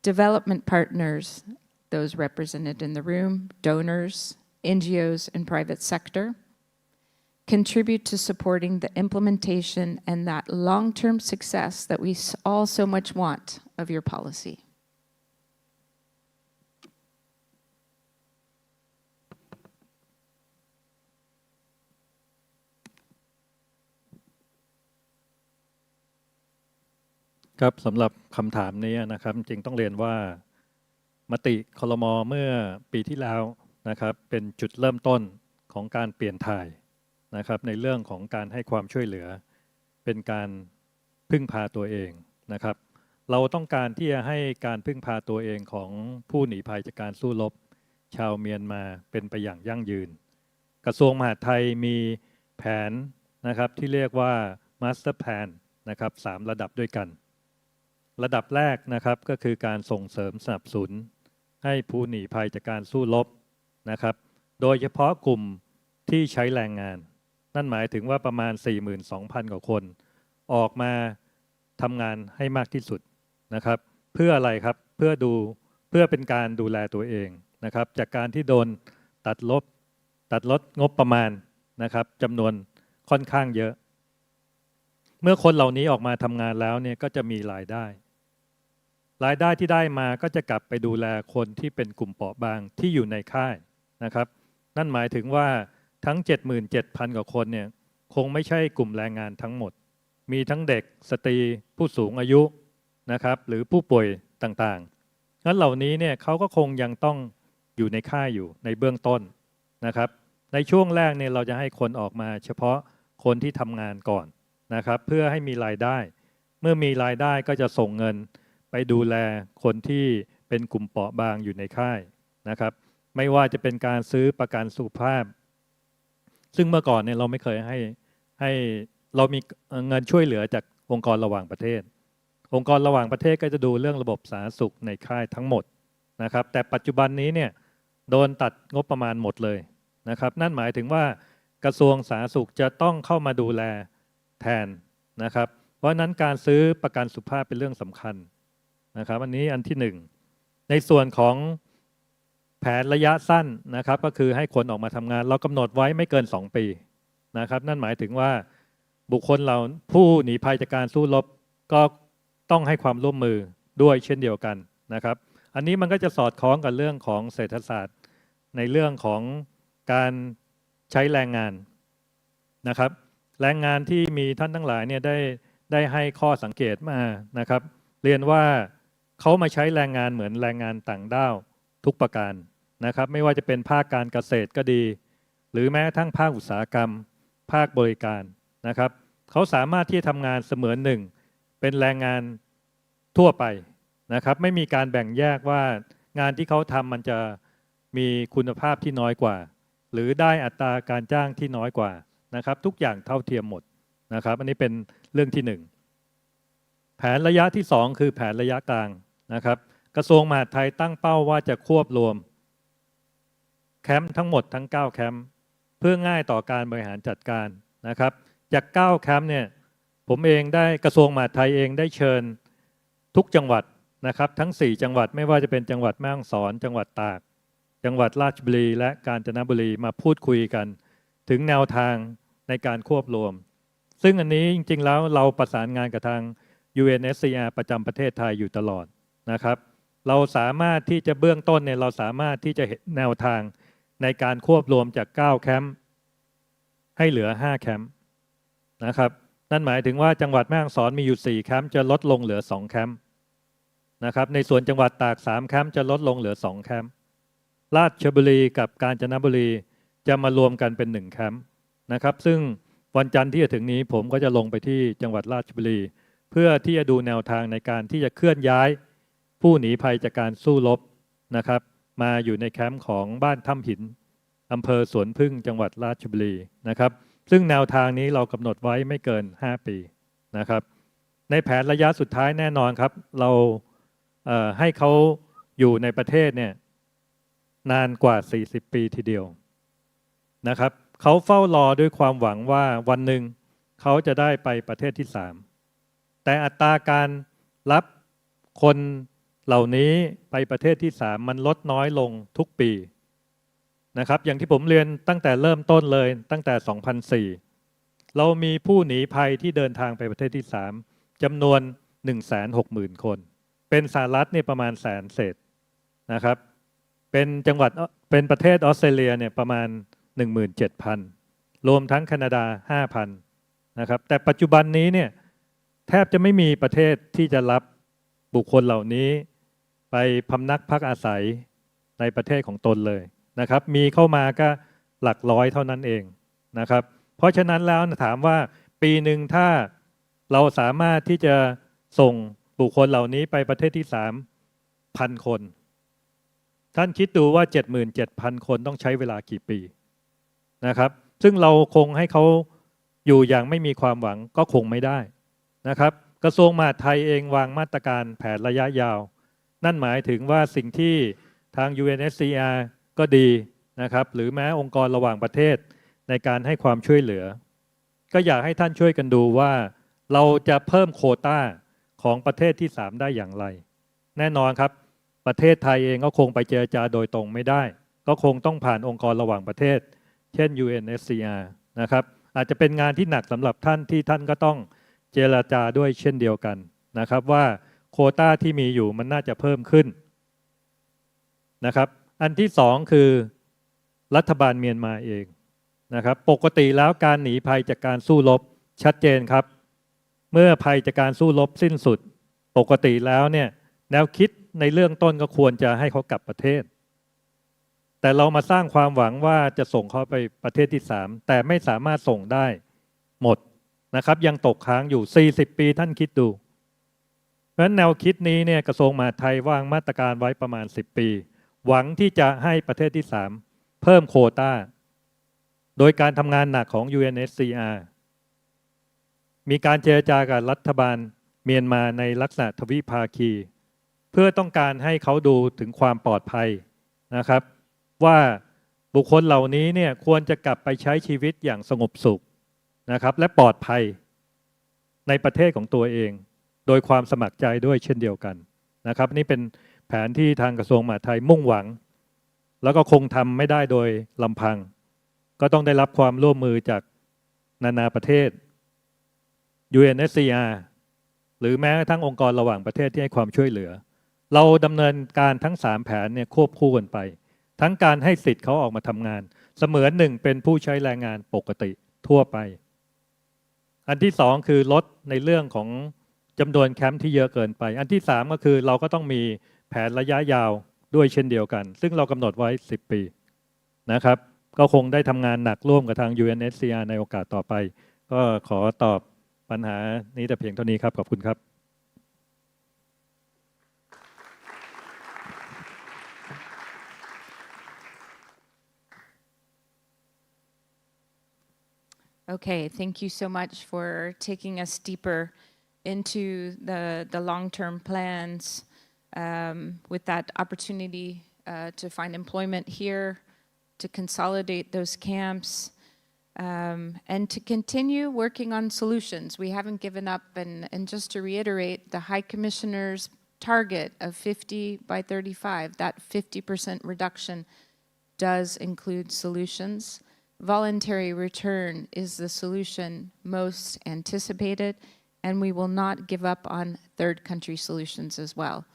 development partners, those represented in the room, donors, NGOs, and private sector, contribute to supporting the implementation and that long-term success that we all so much want of your policy?ครับสำหรับคำถามนี้นะครับจริงต้องเรียนว่ามติครม.เมื่อปีที่แล้วนะครับเป็นจุดเริ่มต้นของการเปลี่ยนถ่ายนะครับในเรื่องของการให้ความช่วยเหลือเป็นการพึ่งพาตัวเองนะครับเราต้องการที่จะให้การพึ่งพาตัวเองของผู้หนีภัยจากการสู้รบชาวเมียนมาเป็นไปอย่างยั่งยืนกระทรวงมหาดไทยมีแผนนะครับที่เรียกว่า Master Plan นะครับ3 ระดับด้วยกันระดับแรกนะครับก็คือการส่งเสริมสนับสนุนให้ผู้หนีภัยจากการสู้รบนะครับโดยเฉพาะกลุ่มที่ใช้แรงงานนั่นหมายถึงว่าประมาณ 42,000 กว่าคนออกมาทำงานให้มากที่สุดนะครับเพื่ออะไรครับเพื่อเป็นการดูแลตัวเองนะครับจากการที่โดนตัดลดงบประมาณนะครับจำนวนค่อนข้างเยอะเมื่อคนเหล่านี้ออกมาทำงานแล้วเนี่ยก็จะมีรายได้ที่ได้มาก็จะกลับไปดูแลคนที่เป็นกลุ่มเปราะบางที่อยู่ในค่ายนะครับนั่นหมายถึงว่าทั้ง 77,000 กว่าคนเนี่ยคงไม่ใช่กลุ่มแรงงานทั้งหมดมีทั้งเด็กสตรีผู้สูงอายุนะครับหรือผู้ป่วยต่างๆงั้นเหล่านี้เนี่ยเขาก็คงยังต้องอยู่ในค่ายอยู่ในเบื้องต้นนะครับในช่วงแรกเนี่ยเราจะให้คนออกมาเฉพาะคนที่ทำงานก่อนนะครับเพื่อให้มีรายได้เมื่อมีรายได้ก็จะส่งเงินไปดูแลคนที่เป็นกลุ่มเปราะบางอยู่ในค่ายนะครับไม่ว่าจะเป็นการซื้อประกันสุขภาพซึ่งเมื่อก่อนเนี่ยเราไม่เคยให้เรามีเงินช่วยเหลือจากองค์กรระหว่างประเทศองค์กรระหว่างประเทศก็จะดูเรื่องระบบสาธารณสุขในค่ายทั้งหมดนะครับแต่ปัจจุบันนี้เนี่ยโดนตัดงบประมาณหมดเลยนะครับนั่นหมายถึงว่ากระทรวงสาธารณสุขจะต้องเข้ามาดูแลแทนนะครับเพราะนั้นการซื้อประกันสุขภาพเป็นเรื่องสำคัญนะครับอันนี้อันที่ ในส่วนของแผนระยะสั้นนะครับก็คือให้คนออกมาทำงานเรากำหนดไว้ไม่เกิน2 ปีนะครับนั่นหมายถึงว่าบุคคลเราผู้หนีภัยจากการสู้รบก็ต้องให้ความร่วมมือด้วยเช่นเดียวกันนะครับอันนี้มันก็จะสอดคล้องกับเรื่องของเศรษฐศาสตร์ในเรื่องของการใช้แรงงานนะครับแรงงานที่มีท่านทั้งหลายเนี่ยได้ให้ข้อสังเกตมานะครับเรียนว่าเขามาใช้แรงงานเหมือนแรงงานต่างด้าวทุกประการนะครับไม่ว่าจะเป็นภาคการเกษตรก็ดีหรือแม้กระทั่งภาคอุตสาหกรรมภาคบริการนะครับเขาสามารถที่จะทำงานเสมือนหนึ่งเป็นแรงงานทั่วไปนะครับไม่มีการแบ่งแยกว่างานที่เขาทำมันจะมีคุณภาพที่น้อยกว่าหรือได้อัตราการจ้างที่น้อยกว่านะครับทุกอย่างเท่าเทียมหมดนะครับอันนี้เป็นเรื่องที่1แผนระยะที่2คือแผนระยะกลางนะครับกระทรวงมหาดไทยตั้งเป้าว่าจะควบรวมแคมป์ทั้งหมดทั้ง9แคมป์เพื่อง่ายต่อการบริหารจัดการนะครับจาก9แคมป์เนี่ยผมเองได้กระทรวงมหาดไทยเองได้เชิญทุกจังหวัดนะครับทั้ง4จังหวัดไม่ว่าจะเป็นจังหวัดแม่ฮ่องสอนจังหวัดตากจังหวัดราชบุรีและกาญจนบุรีมาพูดคุยกันถึงแนวทางในการควบรวมซึ่งอันนี้จริงๆแล้วเราประสานงานกับทาง UNHCR ประจำประเทศไทยอยู่ตลอดนะครับเราสามารถที่จะเบื้องต้นเนี่ยเราสามารถที่จะเห็นแนวทางในการควบรวมจาก9แคมป์ให้เหลือ5แคมป์นะครับนั่นหมายถึงว่าจังหวัดแม่ฮ่องสอนมีอยู่4แคมป์จะลดลงเหลือ2แคมป์นะครับในส่วนจังหวัดตาก3แคมป์จะลดลงเหลือ2แคมป์ราชบุรีกับกาญจนบุรีจะมารวมกันเป็น1แคมป์นะครับซึ่งวันจันทร์ที่จะถึงนี้ผมก็จะลงไปที่จังหวัดราชบุรีเพื่อที่จะดูแนวทางในการที่จะเคลื่อนย้ายผู้หนีภัยจากการสู้รบนะครับมาอยู่ในแคมป์ของบ้านถ้ำหินอำเภอสวนพึ่งจังหวัดราชบุรีนะครับซึ่งแนวทางนี้เรากำหนดไว้ไม่เกิน5 ปีนะครับในแผนระยะสุดท้ายแน่นอนครับเราให้เขาอยู่ในประเทศเนี่ยนานกว่า40 ปีทีเดียวนะครับเขาเฝ้ารอด้วยความหวังว่าวันหนึ่งเขาจะได้ไปประเทศที่3แต่อัตราการรับคนเหล่านี้ไปประเทศที่3มันลดน้อยลงทุกปีนะครับอย่างที่ผมเรียนตั้งแต่เริ่มต้นเลยตั้งแต่ 2004 เรามีผู้หนีภัยที่เดินทางไปประเทศที่3จำนวน 160,000 คนเป็นสหรัฐเนี่ยประมาณ100,000 เศษนะครับเป็นจังหวัดเป็นประเทศออสเตรเลียเนี่ยประมาณ 17,000 รวมทั้งแคนาดา 5,000 นะครับแต่ปัจจุบันนี้เนี่ยแทบจะไม่มีประเทศที่จะรับบุคคลเหล่านี้ไปพำนักพักอาศัยในประเทศของตนเลยนะครับมีเข้ามาก็หลักร้อยเท่านั้นเองนะครับเพราะฉะนั้นแล้วถามว่าปีหนึ่งถ้าเราสามารถที่จะส่งบุคคลเหล่านี้ไปประเทศที่3,000 คนท่านคิดดูว่า 77,000 คนต้องใช้เวลากี่ปีนะครับซึ่งเราคงให้เขาอยู่อย่างไม่มีความหวังก็คงไม่ได้นะครับกระทรวงมหาดไทยเองวางมาตรการแผนระยะยาวนั่นหมายถึงว่าสิ่งที่ทาง UNHCR ก็ดีนะครับหรือแม้องค์กรระหว่างประเทศในการให้ความช่วยเหลือก็อยากให้ท่านช่วยกันดูว่าเราจะเพิ่มโควต้าของประเทศที่3ได้อย่างไรแน่นอนครับประเทศไทยเองก็คงไปเจรจาโดยตรงไม่ได้ก็คงต้องผ่านองค์กรระหว่างประเทศเช่น UNHCR นะครับอาจจะเป็นงานที่หนักสำหรับท่านที่ท่านก็ต้องเจรจาด้วยเช่นเดียวกันนะครับว่าโควต้าที่มีอยู่มันน่าจะเพิ่มขึ้นนะครับอันที่2คือรัฐบาลเมียนมาเองนะครับปกติแล้วการหนีภัยจากการสู้รบชัดเจนครับเมื่อภัยจากการสู้รบสิ้นสุดปกติแล้วเนี่ยแนวคิดในเรื่องต้นก็ควรจะให้เขากลับประเทศแต่เรามาสร้างความหวังว่าจะส่งเขาไปประเทศที่3แต่ไม่สามารถส่งได้หมดนะครับยังตกค้างอยู่40 ปีท่านคิดดูเพราะฉะนั้นแนวคิดนี้เนี่ยกระทรวงมหาดไทยวางมาตรการไว้ประมาณ10 ปีหวังที่จะให้ประเทศที่3เพิ่มโควต้าโดยการทำงานหนักของ UNHCR มีการเจรจากับรัฐบาลเมียนมาในลักษณะทวิภาคีเพื่อต้องการให้เขาดูถึงความปลอดภัยนะครับว่าบุคคลเหล่านี้เนี่ยควรจะกลับไปใช้ชีวิตอย่างสงบสุขนะครับและปลอดภัยในประเทศของตัวเองโดยความสมัครใจด้วยเช่นเดียวกันนะครับนี่ แผนที่ทางกระทรวงมหาดไทยมุ่งหวังแล้วก็คงทำไม่ได้โดยลำพังก็ต้องได้รับความร่วมมือจากนานาประเทศ UNHCR หรือแม้กระทั่งองค์กรระหว่างประเทศที่ให้ความช่วยเหลือเราดำเนินการทั้ง3แผนเนี่ยควบคู่กันไปทั้งการให้สิทธิ์เขาออกมาทำงานเสมือนหนึ่งเป็นผู้ใช้แรงงานปกติทั่วไปอันที่2คือลดในเรื่องของจำนวนแคมป์ที่เยอะเกินไปอันที่3ก็คือเราก็ต้องมีแผนระยะยาวด้วยเช่นเดียวกันซึ่งเรากำหนดไว้10 ปีนะครับก็คงได้ทำงานหนักร่วมกับทาง UNHCR ในโอกาสต่อไปก็ขอตอบปัญหานี้แต่เพียงเท่านี้ครับขอบคุณครับ Okay, thank you so much for taking us deeper into the long-term plans with that opportunity to find employment here, to consolidate those camps, and to continue working on solutions. We haven't given up, and just to reiterate, the High Commissioner's target of 50 by 35, that 50% reduction does include solutions. Voluntary return is the solution most anticipated, and we will not give up on third country solutions as well.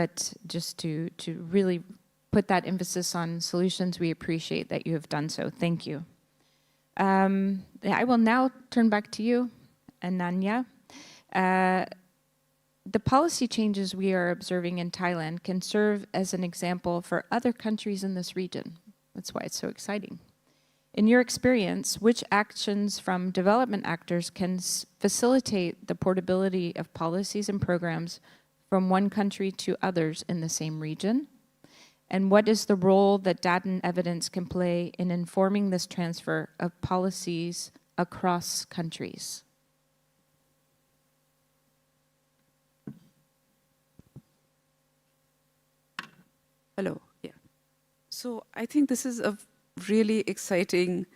But just to really put that emphasis on solutions, we appreciate that you have done so. Thank you. I will now turn back to you, Ananya. The policy changes we are observing in Thailand can serve as an example for other countries in this region. That's why it's so exciting. In your experience, which actions from development actors can facilitate the portability of policies and programs from one country to others in the same region? And what is the role that data and evidence can play in informing this transfer of policies across countries? Hello. Yeah. So I think this is a really exciting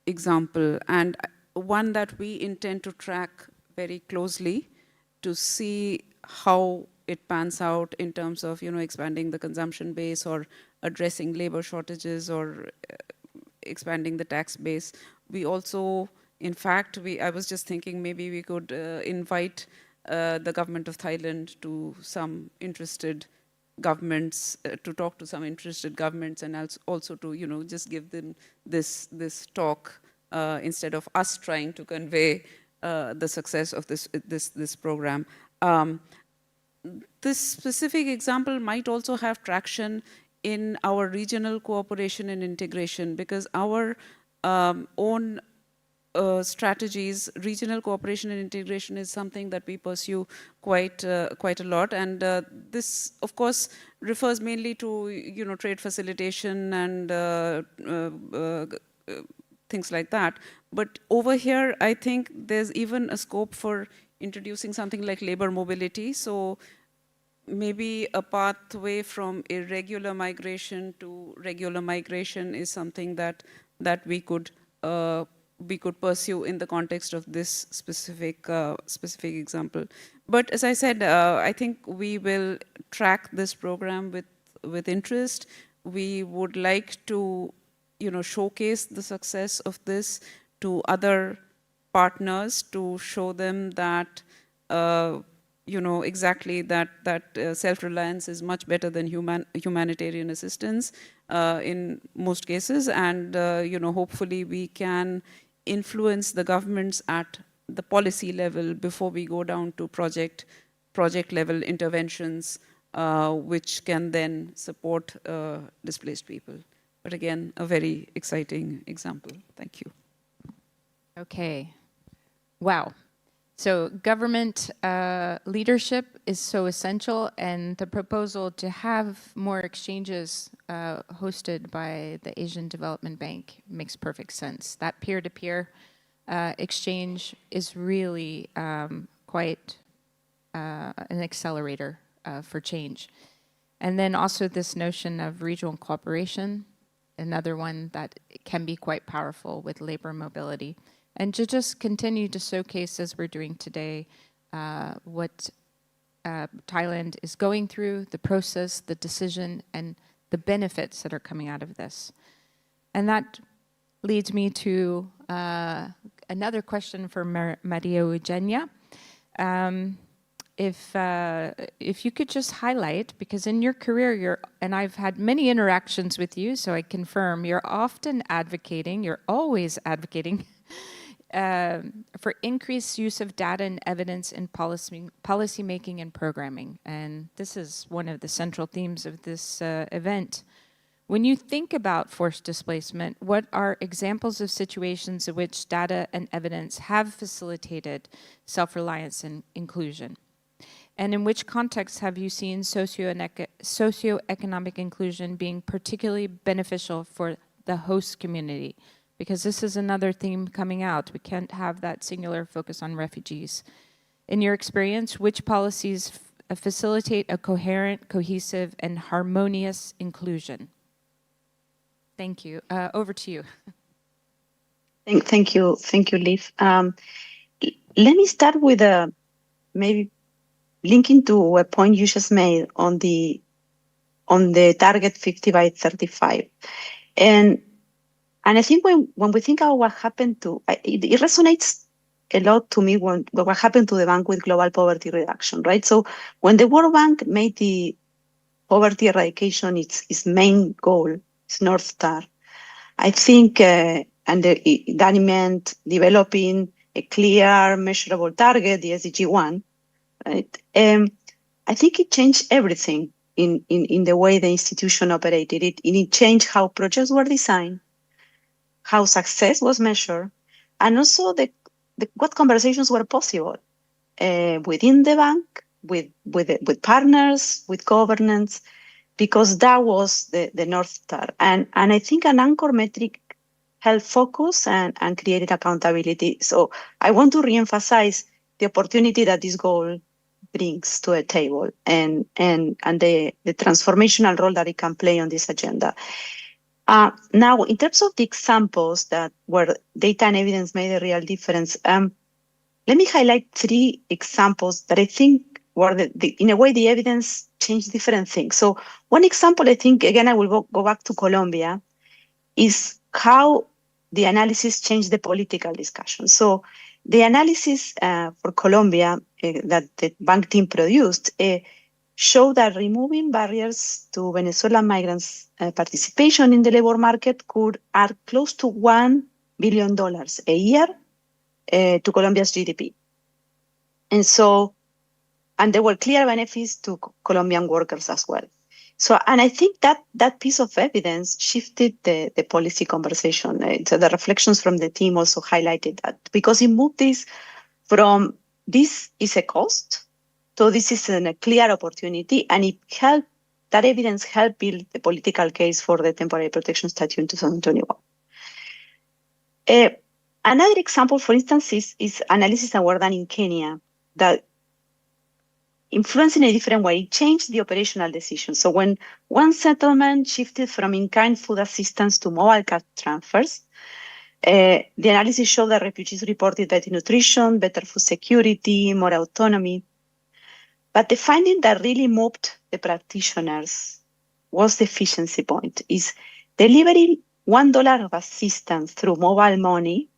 example and one that we intend to track very closely to see how it pans out in terms of, expanding the consumption base or addressing labor shortages or expanding the tax base. We also, in fact, I was just thinking maybe we could invite the government of Thailand to some interested governments, to talk to some interested governments and also to, just give them this talk instead of us trying to convey the success of this program. This specific example might also have traction in our regional cooperation and integration because our own strategies, regional cooperation and integration is something that we pursue quite a lot. And this, of course, refers mainly to, trade facilitation and things like that. But over here, I think there's even a scope for introducing something like labor mobility. So maybe a pathway from irregular migration to regular migration is something that we could pursue in the context of this specific example. But as I said, I think we will track this program with interest. We would like to, showcase the success of this to other partners to show them that, exactly that self-reliance is much better than humanitarian assistance in most cases, and hopefully we can influence the governments at the policy level before we go down to project level interventions, which can then support displaced people. But again, a very exciting example. Thank you. Okay. Wow. So government leadership is so essential, and the proposal to have more exchanges hosted by the Asian Development Bank makes perfect sense. That peer-to-peer exchange is really quite an accelerator for change. And then also this notion of regional cooperation, another one that can be quite powerful with labor mobility. And to just continue to showcase, as we're doing today, what Thailand is going through, the process, the decision, and the benefits that are coming out of this. And that leads me to another question for Maria Eugenia. If you could just highlight, because in your career, and I've had many interactions with you, so I confirm, you're often advocating, you're always advocating for increased use of data and evidence in policy making and programming. And this is one of the central themes of this event. When you think about forced displacement, what are examples of situations in which data and evidence have facilitated self-reliance and inclusion? And in which contexts have you seen socioeconomic inclusion being particularly beneficial for the host community? Because this is another theme coming out. We can't have that singular focus on refugees. In your experience, which policies facilitate a coherent, cohesive, and harmonious inclusion? Thank you. Over to you. Thank you, Liv. Let me start with maybe linking to a point you just made on the target 50 by 35, and I think when we think about what happened it resonates a lot to me when what happened to the bank with global poverty reduction, right? So when the World Bank made the poverty eradication its main goal, its North Star, I think, that meant developing a clear, measurable target, the SDG 1, right? I think it changed everything in the way the institution operated. It changed how projects were designed, how success was measured, and also what conversations were possible within the bank, with partners, with governance, because that was the North Star. And I think an anchor metric helped focus and created accountability. So I want to reemphasize the opportunity that this goal brings to a table and the transformational role that it can play on this agenda. Now, in terms of the examples where data and evidence made a real difference, let me highlight 3 examples that I think were in a way the evidence changed different things. So one example, I think, again, I will go back to Colombia, is how the analysis changed the political discussion. So the analysis for Colombia that the bank team produced showed that removing barriers to Venezuelan migrants' participation in the labor market could add close to $1 billion a year to Colombia's GDP. And there were clear benefits to Colombian workers as well. So, and I think that piece of evidence shifted the policy conversation. So the reflections from the team also highlighted that, because it moved this from this is a cost, so this is a clear opportunity, and that evidence helped build the political case for the temporary protection statute in 2021. Another example, for instance, is analysis that were done in Kenya that influenced in a different way. It changed the operational decision. So when one settlement shifted from in-kind food assistance to mobile cash transfers, the analysis showed that refugees reported better nutrition, better food security, more autonomy. But the finding that really moved the practitioners was the efficiency point, is delivering $1 of assistance through mobile money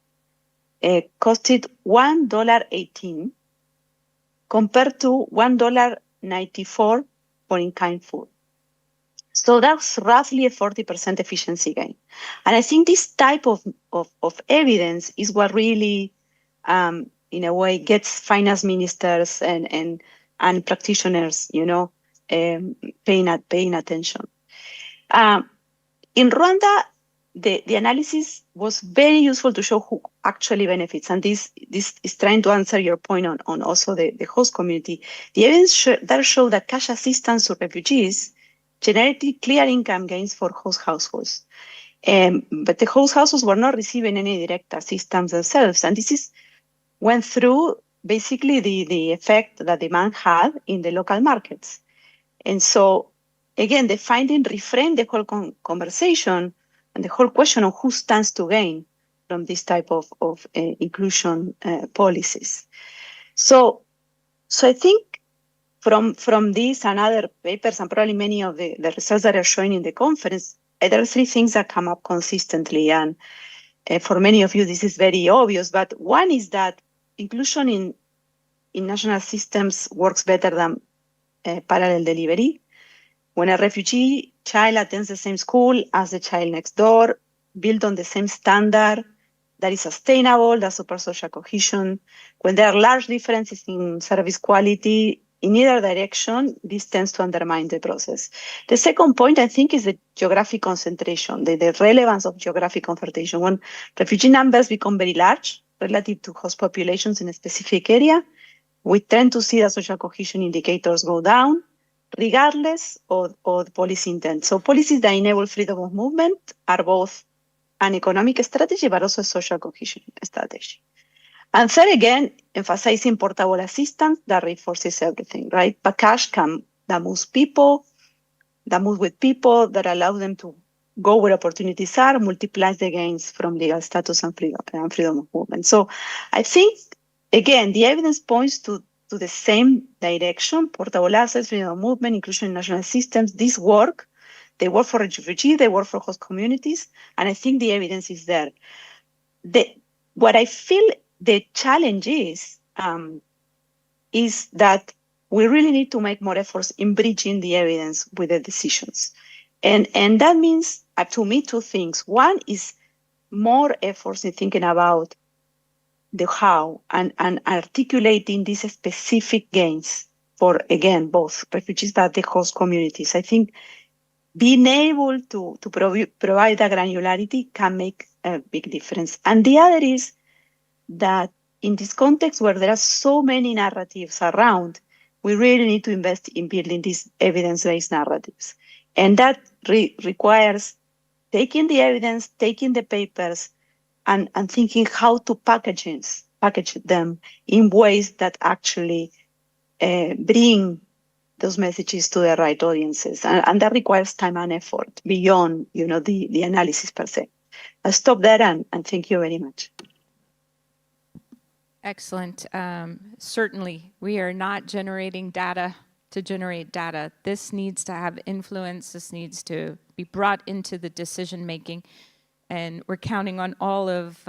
costed $1.18 compared to $1.94 for in-kind food. So that's roughly a 40% efficiency gain. And I think this type of evidence is what really, in a way, gets finance ministers and practitioners, paying attention. In Rwanda, the analysis was very useful to show who actually benefits. And this is trying to answer your point on also the host community. The evidence that showed that cash assistance to refugees generated clear income gains for host households. But the host households were not receiving any direct assistance themselves. And this went through basically the effect that demand had in the local markets. And so, again, the finding reframed the whole conversation and the whole question of who stands to gain from this type of inclusion policies. So I think from this and other papers, and probably many of the results that are showing in the conference, there are three things that come up consistently. And for many of you, this is very obvious. But one is that inclusion in national systems works better than parallel delivery. When a refugee child attends the same school as the child next door, built on the same standard, that is sustainable, that supports social cohesion. When there are large differences in service quality in either direction, this tends to undermine the process. The second point, I think, is the geographic concentration, the relevance of geographic concentration. When refugee numbers become very large relative to host populations in a specific area, we tend to see that social cohesion indicators go down, regardless of the policy intent. So policies that enable freedom of movement are both an economic strategy, but also a social cohesion strategy. And third, again, emphasizing portable assistance that reinforces everything, right? Package that moves people, that move with people, that allow them to go where opportunities are, multiplies the gains from legal status and freedom of movement. So I think, again, the evidence points to the same direction: portable assets, freedom of movement, inclusion in national systems. These work. They work for refugees, they work for host communities, and I think the evidence is there. What I feel the challenge is that we really need to make more efforts in bridging the evidence with the decisions. And that means, to me, two things. One is more efforts in thinking about the how and articulating these specific gains for, again, both refugees but the host communities. I think being able to provide that granularity can make a big difference. And the other is that in this context where there are so many narratives around, we really need to invest in building these evidence-based narratives. And that requires taking the evidence, taking the papers, and thinking how to package them in ways that actually bring those messages to the right audiences. And that requires time and effort beyond, the analysis per se. I'll stop there and thank you very much. Excellent. Certainly, we are not generating data to generate data. This needs to have influence. This needs to be brought into the decision making. And we're counting on all of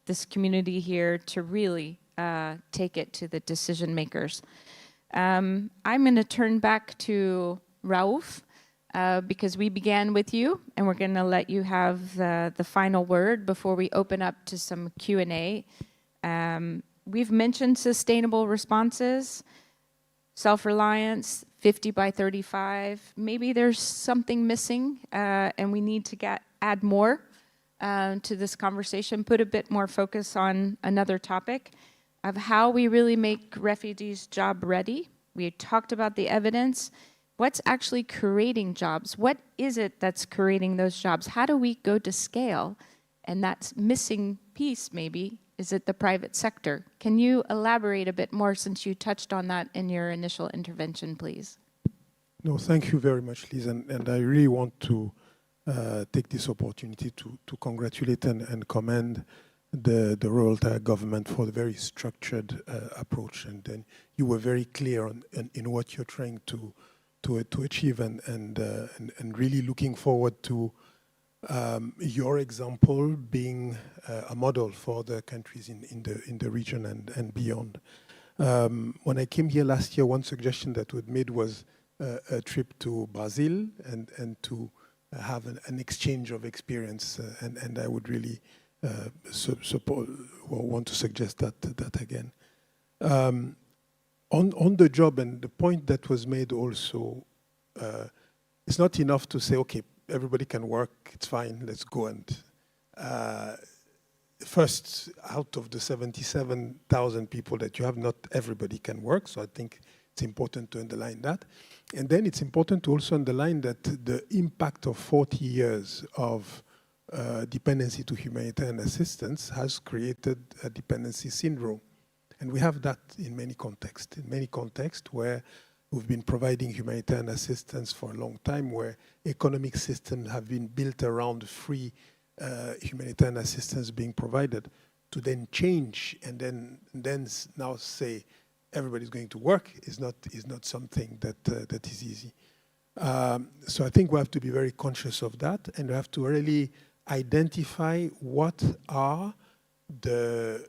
this community here to really take it to the decision makers. I'm going to turn back to Raouf because we began with you, and we're going to let you have the final word before we open up to some Q&A. We've mentioned sustainable responses, self-reliance, 50 by 35. Maybe there's something missing, and we need to add more to this conversation, put a bit more focus on another topic of how we really make refugees job ready. We talked about the evidence. What's actually creating jobs? What is it that's creating those jobs? How do we go to scale? And that's missing piece, maybe, is it the private sector? Can you elaborate a bit more since you touched on that in your initial intervention, please? No, thank you very much, Liz. And I really want to take this opportunity to congratulate and commend the rural government for the very structured approach. And then you were very clear in what you're trying to achieve and really looking forward to your example being a model for the countries in the region and beyond. When I came here last year, one suggestion that was made was a trip to Brazil and to have an exchange of experience, and I would really support or want to suggest that again. On the job, and the point that was made also, it's not enough to say, okay, everybody can work, it's fine, let's go. And first, out of the 77,000 people that you have, not everybody can work, so I think it's important to underline that. And then it's important to also underline that the impact of 40 years of dependency to humanitarian assistance has created a dependency syndrome. And we have that in many contexts where we've been providing humanitarian assistance for a long time, where economic systems have been built around free humanitarian assistance being provided, to then change and then now say everybody's going to work is not something that is easy. So I think we have to be very conscious of that, and we have to really identify what are the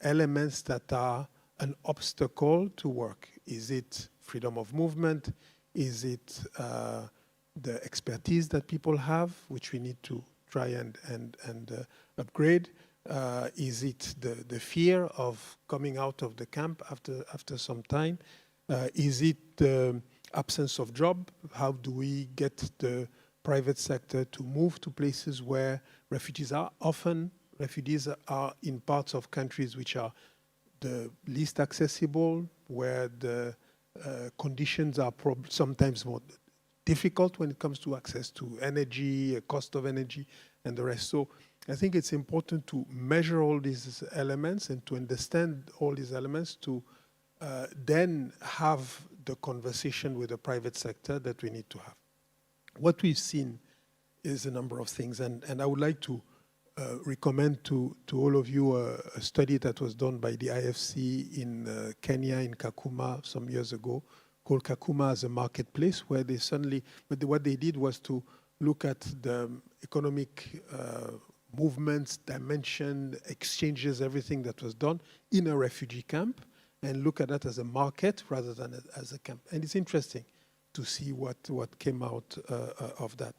elements that are an obstacle to work. Is it freedom of movement? Is it the expertise that people have, which we need to try and upgrade? Is it the fear of coming out of the camp after some time? Is it the absence of job? How do we get the private sector to move to places where refugees are? Often refugees are in parts of countries which are the least accessible, where the conditions are sometimes more difficult when it comes to access to energy, cost of energy, and the rest. So I think it's important to measure all these elements and to understand all these elements to then have the conversation with the private sector that we need to have. What we've seen is a number of things, and I would like to recommend to all of you a study that was done by the IFC in Kenya, in Kakuma, some years ago, called Kakuma as a Marketplace, where they suddenly, what they did was to look at the economic movements, dimension, exchanges, everything that was done in a refugee camp, and look at that as a market rather than as a camp. And it's interesting to see what came out of that.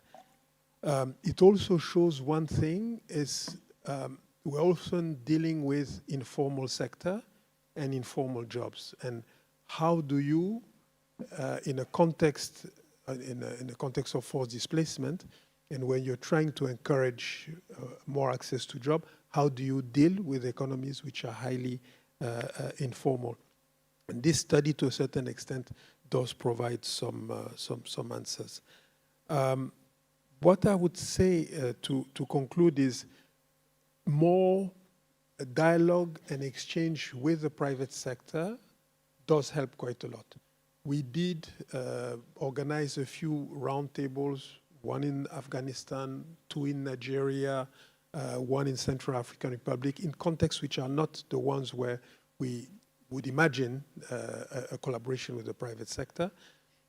It also shows one thing is we're also dealing with informal sector and informal jobs. And how do you, in a context of forced displacement, and when you're trying to encourage more access to job, how do you deal with economies which are highly informal? And this study, to a certain extent, does provide some answers. What I would say to conclude is more dialogue and exchange with the private sector does help quite a lot. We did organize a few roundtables, one in Afghanistan, 2 in Nigeria, 1 in Central African Republic, in contexts which are not the ones where we would imagine a collaboration with the private sector.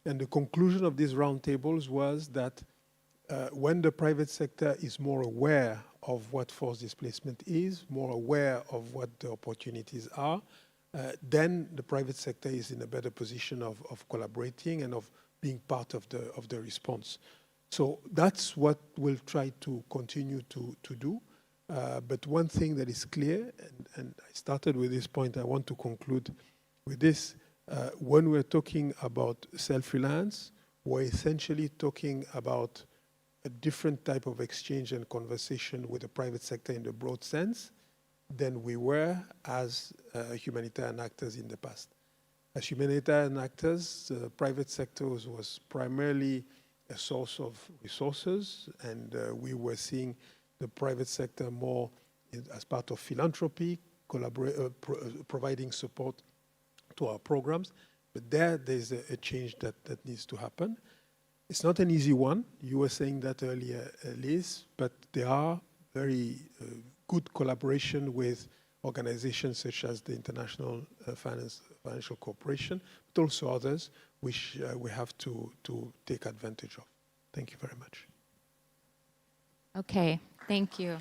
And the conclusion of these roundtables was that when the private sector is more aware of what forced displacement is, more aware of what the opportunities are, then the private sector is in a better position of collaborating and of being part of the response. So that's what we'll try to continue to do. But one thing that is clear, and I started with this point, I want to conclude with this. When we're talking about self-reliance, we're essentially talking about a different type of exchange and conversation with the private sector in the broad sense than we were as humanitarian actors in the past. As humanitarian actors, the private sector was primarily a source of resources, and we were seeing the private sector more as part of philanthropy, providing support to our programs. But there's a change that needs to happen. It's not an easy one. You were saying that earlier, Liz, but there are very good collaboration with organizations such as the International Financial Corporation, but also others, which we have to take advantage of. Thank you very much. Okay, thank you.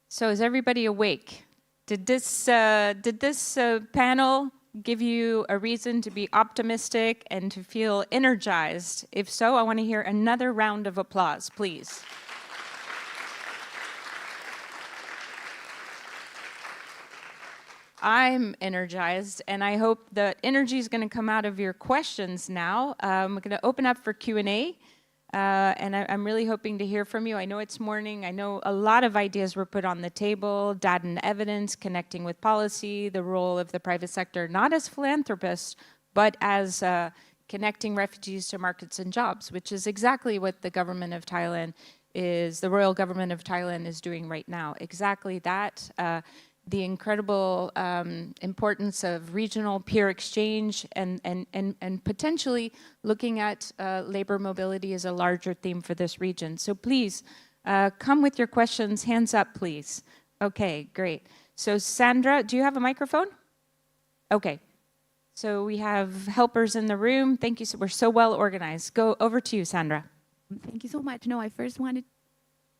So is everybody awake? Did this panel give you a reason to be optimistic and to feel energized? If so, I want to hear another round of applause, please. I'm energized, and I hope the energy is going to come out of your questions now. We're going to open up for Q&A, and I'm really hoping to hear from you. I know it's morning. I know a lot of ideas were put on the table, data and evidence, connecting with policy, the role of the private sector, not as philanthropists, but as connecting refugees to markets and jobs, which is exactly what the government of Thailand the royal government of Thailand is doing right now. Exactly that. The incredible importance of regional peer exchange and potentially looking at labor mobility as a larger theme for this region. So please, Come with your questions, hands up, please. Okay, great. So Sandra, do you have a microphone? Okay. So we have helpers in the room. Thank you. So we're so well organized. Go over to you, Sandra. Thank you so much. No, I first wanted to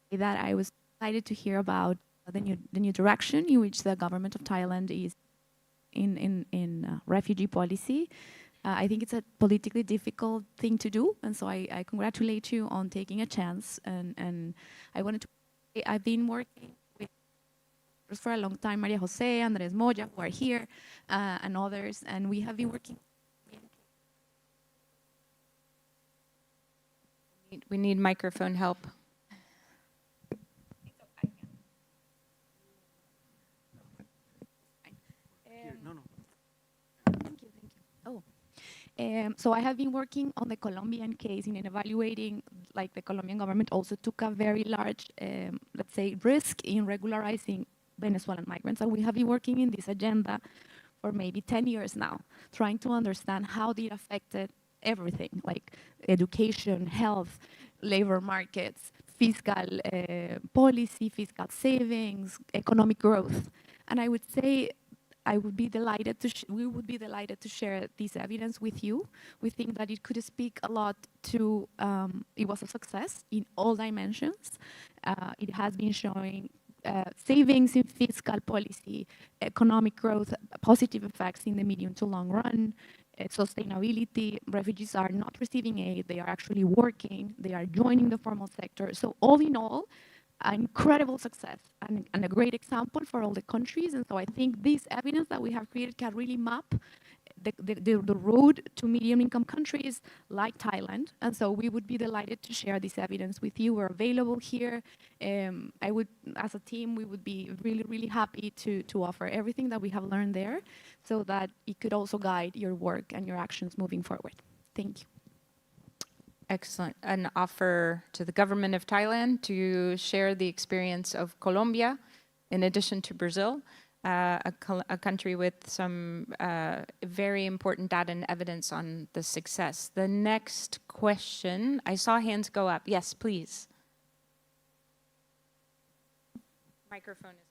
say that I was excited to hear about the new direction in which the government of Thailand is in refugee policy. I think it's a politically difficult thing to do, and so I congratulate you on taking a chance. And I wanted to say I've been working with for a long time, Maria Jose, Andres Moya, who are here, and others, and we have been working. We need microphone help. So I have been working on the Colombian case in evaluating, like the Colombian government also took a very large, let's say, risk in regularizing Venezuelan migrants. And we have been working in this agenda for maybe 10 years now, trying to understand how it affected everything, like education, health, labor markets, fiscal policy, fiscal savings, economic growth. And I would say I would be delighted we would be delighted to share this evidence with you. We think that it could speak a lot to, it was a success in all dimensions. It has been showing savings in fiscal policy, economic growth, positive effects in the medium to long run, sustainability. Refugees are not receiving aid, they are actually working, they are joining the formal sector. So all in all, an incredible success and a great example for all the countries. And so I think this evidence that we have created can really map the road to medium income countries like Thailand. And so we would be delighted to share this evidence with you. We're available here. I would, as a team, we would be really, really happy to offer everything that we have learned there so that it could also guide your work and your actions moving forward. Thank you. Excellent. An offer to the government of Thailand to share the experience of Colombia, in addition to Brazil, a country with some very important data and evidence on the success. The next question, I saw hands go up. Yes, please. Microphone is coming.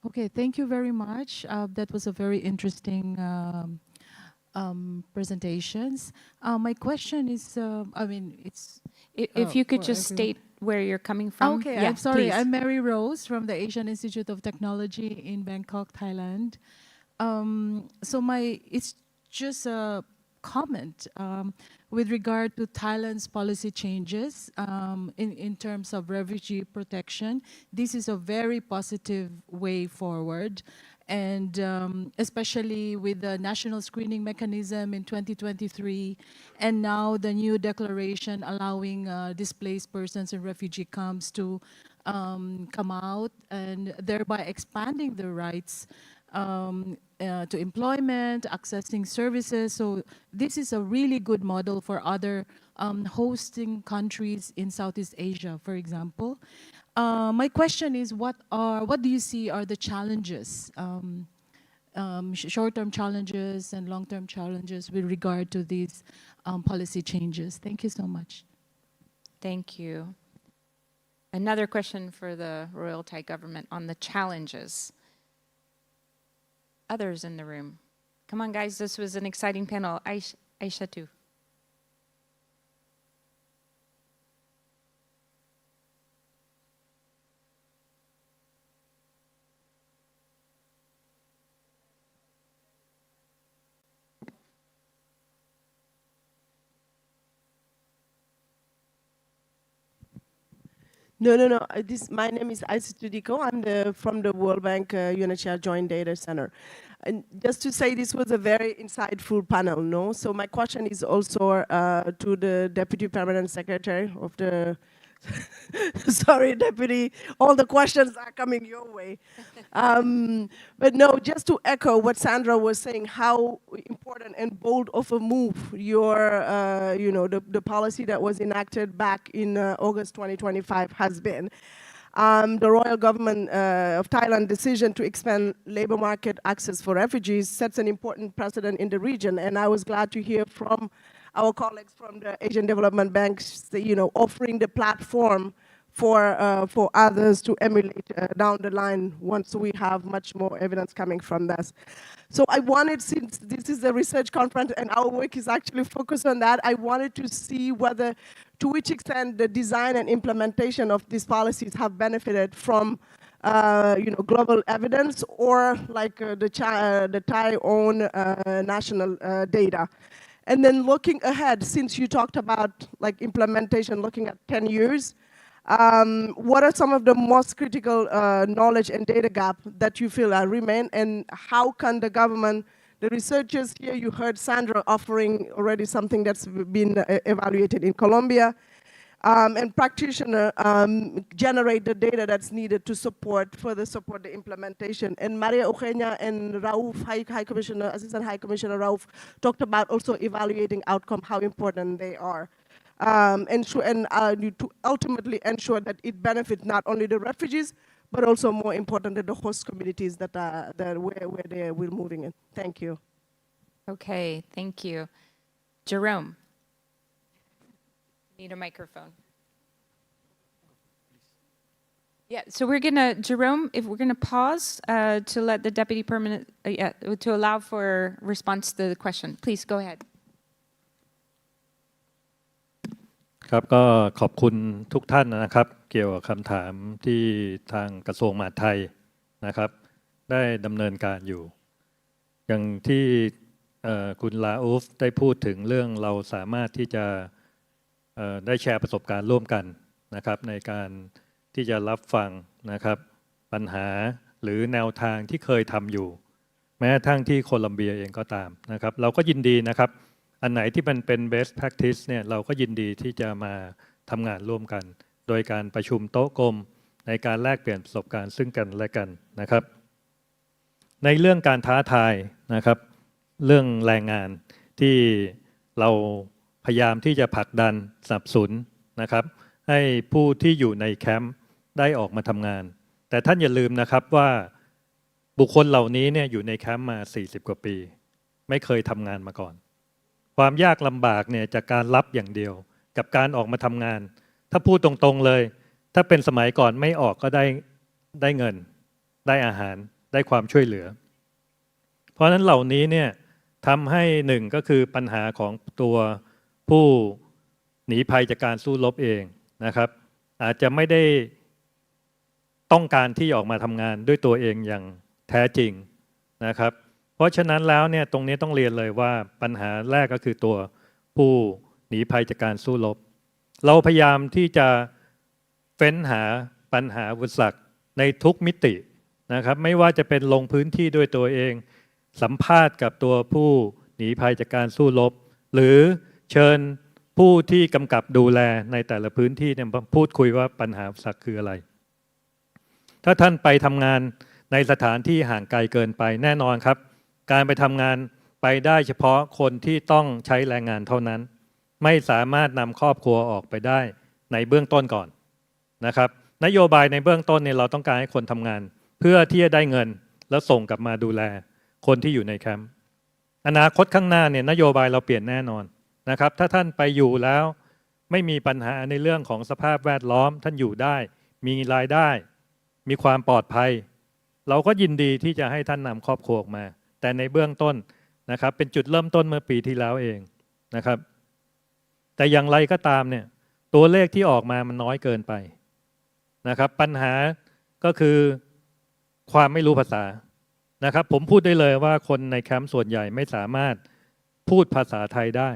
Okay, thank you very much. That was a very interesting presentations. My question is, I mean, it's... If you could just state where you're coming from. Okay, yeah, I'm sorry. Please. I'm Mary Rose from the Asian Institute of Technology in Bangkok, Thailand. It's just a comment with regard to Thailand's policy changes in terms of refugee protection. This is a very positive way forward. And especially with the national screening mechanism in 2023, and now the new declaration allowing displaced persons in refugee camps to come out, and thereby expanding their rights to employment, accessing services. So this is a really good model for other hosting countries in Southeast Asia, for example. My question is, what do you see are the challenges, short-term challenges and long-term challenges with regard to these policy changes? Thank you so much. Thank you. Another question for the Royal Thai government on the challenges. Others in the room. Come on, guys, this was an exciting panel. Aisha too. No. My name is Eyster. I'm from the World Bank UNHCR Joint Data Center. And just to say, this was a very insightful panel, no? So my question is also to the Deputy Permanent Secretary of the, sorry, Deputy, all the questions are coming your way. But no, just to echo what Sandra was saying, how important and bold of a move your, the policy that was enacted back in August 2025 has been. The royal government of Thailand decision to expand labor market access for refugees sets an important precedent in the region. And I was glad to hear from our colleagues from the Asian Development Bank, offering the platform for others to emulate down the line once we have much more evidence coming from this. So I wanted, since this is a research conference and our work is actually focused on that, I wanted to see whether, to which extent the design and implementation of these policies have benefited from global evidence or like the Thai own national data. And then looking ahead, since you talked about like implementation, looking at 10 years, what are some of the most critical knowledge and data gap that you feel remain, and how can the government, the researchers here, you heard Sandra offering already something that's been evaluated in Colombia, and practitioner generate the data that's needed to further support the implementation. And Maria Eugenia and Raouf, High Commissioner, Assistant High Commissioner Raouf, talked about also evaluating outcome, how important they are. To ultimately ensure that it benefits not only the refugees, but also more importantly, the host communities that where we're moving in. Thank you. Okay, thank you. Jerome. Need a microphone. Yeah, so we're gonna, Jerome, if we're gonna pause to let the Deputy Permanent, to allow for response to the question. Please go ahead. ครับก็ขอบคุณทุกท่านนะครับเกี่ยวกับคำถามที่ทางกระทรวงมหาดไทยนะครับได้ดำเนินการอยู่อย่างที่คุณลาอูฟได้พูดถึงเรื่องเราสามารถที่จะได้แชร์ประสบการณ์ร่วมกันนะครับในการที่จะรับฟังนะครับปัญหาหรือแนวทางที่เคยทำอยู่แม้กระทั่งที่โคลัมเบียเองก็ตามนะครับเราก็ยินดีนะครับอันไหนที่มันเป็น best practice เนี่ยเราก็ยินดีที่จะมาทำงานร่วมกันโดยการประชุมโต๊ะกลมในการแลกเปลี่ยนประสบการณ์ซึ่งกันและกันนะครับในเรื่องการท้าทายนะครับเรื่องแรงงานที่เราพยายามที่จะผลักดันสนับสนุนนะครับให้ผู้ที่อยู่ในแคมป์ได้ออกมาทำงานแต่ท่านอย่าลืมนะครับว่าบุคคลเหล่านี้เนี่ยอยู่ในแคมป์มา40 กว่าปีไม่เคยทำงานมาก่อนความยากลำบากเนี่ยจากการรับอย่างเดียวกับการออกมาทำงานถ้าพูดตรงๆเลยถ้าเป็นสมัยก่อนไม่ออกก็ได้เงินได้อาหารได้ความช่วยเหลือเพราะฉะนั้นเหล่านี้เนี่ยทำให้หนึ่งก็คือปัญหาของตัวผู้หนีภัยจากการสู้รบเองนะครับอาจจะไม่ได้ต้องการที่ออกมาทำงานด้วยตัวเองอย่างแท้จริงนะครับเพราะฉะนั้นแล้วเนี่ยตรงนี้ต้องเรียนเลยว่าปัญหาแรกก็คือตัวผู้หนีภัยจากการสู้รบเราพยายามที่จะเฟ้นหาปัญหาอุปสรรคในทุกมิตินะครับไม่ว่าจะเป็นลงพื้นที่ด้วยตัวเองสัมภาษณ์กับตัวผู้หนีภัยจากการสู้รบหรือเชิญผู้ที่กำกับดูแลในแต่ละพื้นที่เนี่ยพูดคุยว่าปัญหาอุปสรรคคืออะไรถ้าท่านไปทำงานในสถานที่ห่างไกลเกินไปแน่นอนครับการไปทำงานไปได้เฉพาะคนที่ต้องใช้แรงงานเท่านั้นไม่สามารถนำครอบครัวออกไปได้ในเบื้องต้นก่อนนะครับนโยบายในเบื้องต้นเนี่ยเราต้องการให้คนทำงานเพื่อที่จะได้เงินแล้วส่งกลับมาดูแลคนที่อยู่ในแคมป์อนาคตข้างหน้าเนี่ยนโยบายเราเปลี่ยนแน่นอนนะครับถ้าท่านไปอยู่แล้วไม่มีปัญหาในเรื่องของสภาพแวดล้อมท่านอยู่ได้มีรายได้มีความปลอดภัยเราก็ยินดีที่จะให้ท่านนำครอบครัวออกมาแต่ในเบื้องต้นนะครับเป็นจุดเริ่มต้นเมื่อปีที่แล้วเองนะครับแต่อย่างไรก็ตามเนี่ยตัวเลขที่ออกมามันน้อยเกินไปนะครับปัญหาก็คือความไม่รู้ภาษานะครับผมพูดได้เลยว่าคนในแคมป์ส่วนใหญ่ไม่สามารถพูดภาษาไทยได้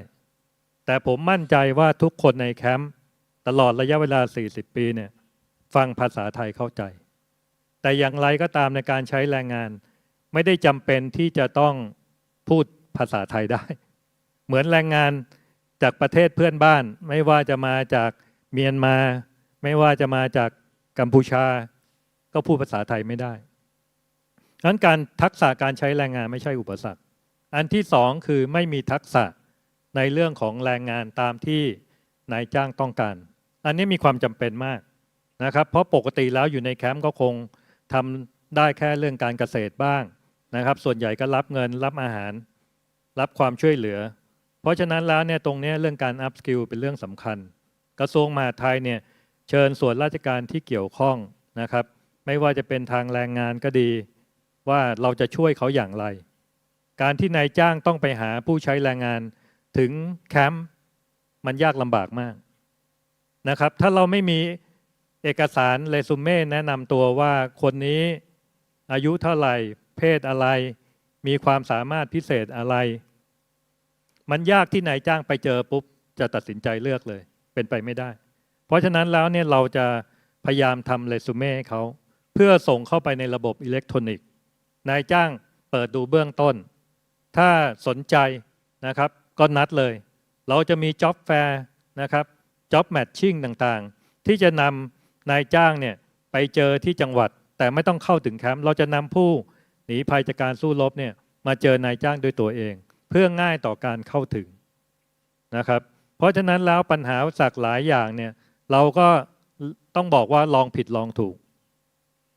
แต่ผมมั่นใจว่าทุกคนในแคมป์ตลอดระยะเวลา40 ปีเนี่ยฟังภาษาไทยเข้าใจแต่อย่างไรก็ตามในการใช้แรงงานไม่ได้จำเป็นที่จะต้องพูดภาษาไทยได้เหมือนแรงงานจากประเทศเพื่อนบ้านไม่ว่าจะมาจากเมียนมาไม่ว่าจะมาจากกัมพูชาก็พูดภาษาไทยไม่ได้งั้นการทักษะการใช้แรงงานไม่ใช่อุปสรรคอันที่สองคือไม่มีทักษะในเรื่องของแรงงานตามที่นายจ้างต้องการอันนี้มีความจำเป็นมาก นะครับเพราะปกติแล้วอยู่ในแคมป์ก็คงทำได้แค่เรื่องการเกษตรบ้างนะครับส่วนใหญ่ก็รับเงินรับอาหารรับความช่วยเหลือเพราะฉะนั้นแล้วเนี่ยตรงนี้เรื่องการอัพสกิลเป็นเรื่องสำคัญกระทรวงมหาดไทยเนี่ยเชิญส่วนราชการที่เกี่ยวข้องนะครับไม่ว่าจะเป็นทางแรงงานก็ดีว่าเราจะช่วยเขาอย่างไรการที่นายจ้างต้องไปหาผู้ใช้แรงงานถึงแคมป์มันยากลำบากมากนะครับถ้าเราไม่มีเอกสารเรซูเม่แนะนำตัวว่าคนนี้อายุเท่าไหร่เพศอะไรมีความสามารถพิเศษอะไรมันยากที่นายจ้างไปเจอปุ๊บจะตัดสินใจเลือกเลยเป็นไปไม่ได้เพราะฉะนั้นแล้วเนี่ยเราจะพยายามทำเรซูเม่ให้เขาเพื่อส่งเข้าไปในระบบอิเล็กทรอนิกส์นายจ้างเปิดดูเบื้องต้นถ้าสนใจนะครับก็นัดเลยเราจะมี Job Fair นะครับ Job Matching ต่างๆที่จะนำนายจ้างเนี่ยไปเจอที่จังหวัดแต่ไม่ต้องเข้าถึงแคมป์เราจะนำผู้หนีภัยจากการสู้รบเนี่ยมาเจอนายจ้างด้วยตัวเองเพื่อง่ายต่อการเข้าถึงนะครับเพราะฉะนั้นแล้วปัญหาสักหลายอย่างเนี่ยเราก็ต้องบอกว่าลองผิดลองถูก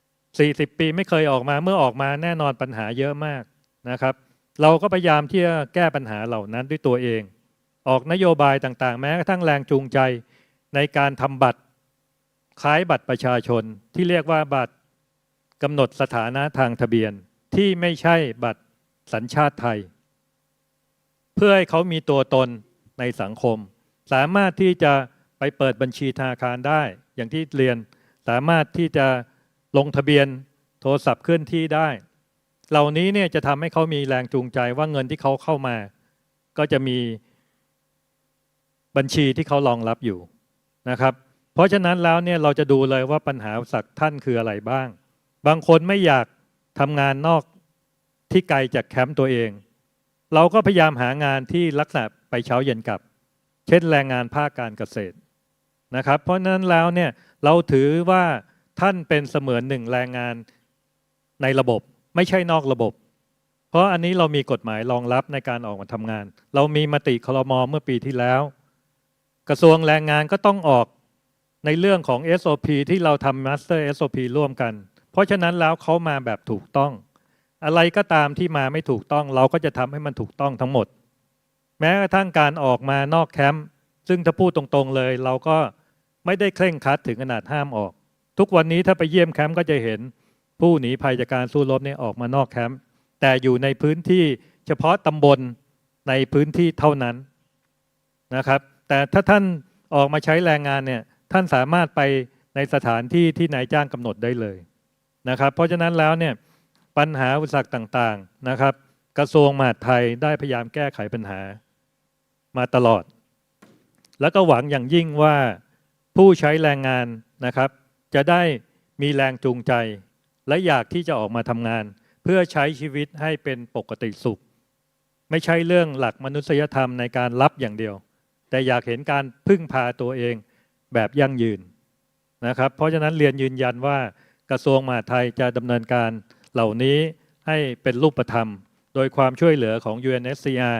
40 ปีไม่เคยออกมาเมื่อออกมาแน่นอนปัญหาเยอะมากนะครับเราก็พยายามที่จะแก้ปัญหาเหล่านั้นด้วยตัวเองออกนโยบายต่างๆแม้กระทั่งแรงจูงใจในการทำบัตรคล้ายบัตรประชาชนที่เรียกว่าบัตรกำหนดสถานะทางทะเบียนที่ไม่ใช่บัตรสัญชาติไทยเพื่อให้เขามีตัวตนในสังคมสามารถที่จะไปเปิดบัญชีธนาคารได้อย่างที่เรียนสามารถที่จะลงทะเบียนโทรศัพท์เคลื่อนที่ได้เหล่านี้เนี่ยจะทำให้เขามีแรงจูงใจว่าเงินที่เขาเข้ามาก็จะมีบัญชีที่เขารองรับอยู่นะครับเพราะฉะนั้นแล้วเนี่ยเราจะดูเลยว่าปัญหาสักท่านคืออะไรบ้างบางคนไม่อยากทำงานนอกที่ไกลจากแคมป์ตัวเองเราก็พยายามหางานที่ลักษณะไปเช้าเย็นกลับเช่นแรงงานภาคการเกษตรนะครับเพราะฉะนั้นแล้วเนี่ยเราถือว่าท่านเป็นเสมือนหนึ่งแรงงานในระบบไม่ใช่นอกระบบเพราะอันนี้เรามีกฎหมายรองรับในการออกมาทำงานเรามีมติครม.เมื่อปีที่แล้วกระทรวงแรงงานก็ต้องออกในเรื่องของ SOP ที่เราทำ Master SOP ร่วมกันเพราะฉะนั้นแล้วเขามาแบบถูกต้องอะไรก็ตามที่มาไม่ถูกต้องเราก็จะทำให้มันถูกต้องทั้งหมดแม้กระทั่งการออกมานอกแคมป์ซึ่งถ้าพูดตรงๆเลยเราก็ไม่ได้เคร่งครัดถึงขนาดห้ามออกทุกวันนี้ถ้าไปเยี่ยมแคมป์ก็จะเห็นผู้หนีภัยจากการสู้รบเนี่ยออกมานอกแคมป์แต่อยู่ในพื้นที่เฉพาะตำบลในพื้นที่เท่านั้นนะครับแต่ถ้าท่านออกมาใช้แรงงานเนี่ยท่านสามารถไปในสถานที่ที่นายจ้างกำหนดได้เลยนะครับเพราะฉะนั้นแล้วเนี่ยปัญหาอุปสรรคต่างๆนะครับกระทรวงมหาดไทยได้พยายามแก้ไขปัญหามาตลอดแล้วก็หวังอย่างยิ่งว่าผู้ใช้แรงงานนะครับจะได้มีแรงจูงใจและอยากที่จะออกมาทำงานเพื่อใช้ชีวิตให้เป็นปกติสุขไม่ใช่เรื่องหลักมนุษยธรรมในการรับอย่างเดียวแต่อยากเห็นการพึ่งพาตัวเองแบบยั่งยืนนะครับเพราะฉะนั้นเรียนยืนยันว่ากระทรวงมหาดไทยจะดำเนินการเหล่านี้ให้เป็นรูปธรรมโดยความช่วยเหลือของ UNHCR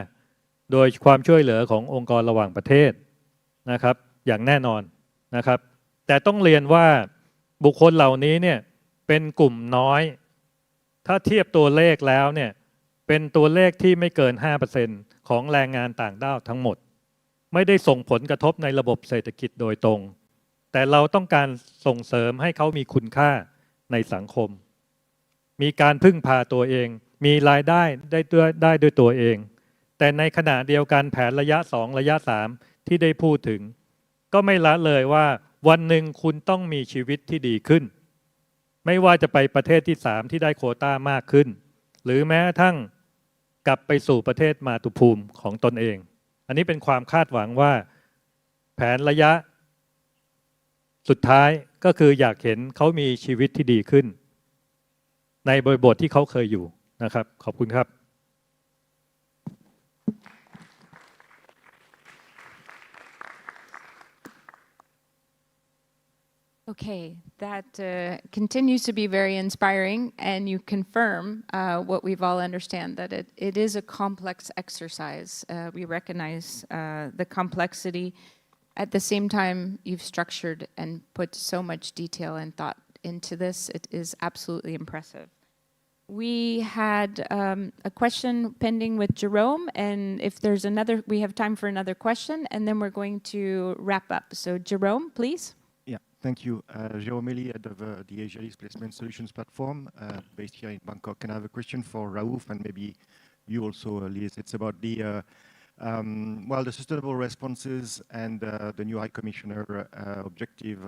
โดยความช่วยเหลือขององค์กรระหว่างประเทศนะครับอย่างแน่นอนนะครับแต่ต้องเรียนว่าบุคคลเหล่านี้เนี่ยเป็นกลุ่มน้อยถ้าเทียบตัวเลขแล้วเนี่ยเป็นตัวเลขที่ไม่เกิน 5% ของแรงงานต่างด้าวทั้งหมดไม่ได้ส่งผลกระทบในระบบเศรษฐกิจโดยตรงแต่เราต้องการส่งเสริมให้เขามีคุณค่าในสังคมมีการพึ่งพาตัวเองมีรายได้ได้ด้วยตัวเองแต่ในขณะเดียวกันแผนระยะ2ระยะ3ที่ได้พูดถึงก็ไม่ละเลยว่าวันหนึ่งคุณต้องมีชีวิตที่ดีขึ้นไม่ว่าจะไปประเทศที่3ที่ได้โควต้ามากขึ้นหรือแม้กระทั่งกลับไปสู่ประเทศมาตุภูมิของตนเองอันนี้เป็นความคาดหวังว่าแผนระยะสุดท้ายก็คืออยากเห็นเขามีชีวิตที่ดีขึ้นในบริบทที่เขาเคยอยู่นะครับขอบคุณครับ Okay, that continues to be very inspiring, and you confirm what we've all understand, that it is a complex exercise. We recognize the complexity At the same time, you've structured and put so much detail and thought into this. It is absolutely impressive. We had a question pending with Jerome, and if there's another, we have time for another question, and then we're going to wrap up. So Jerome, please. Yeah, thank you. Jérôme Elie, head of the Asia Displacement Solutions Platform, based here in Bangkok. And I have a question for Raouf, and maybe you also, Liz. It's about the, well, the sustainable responses and the new High Commissioner objective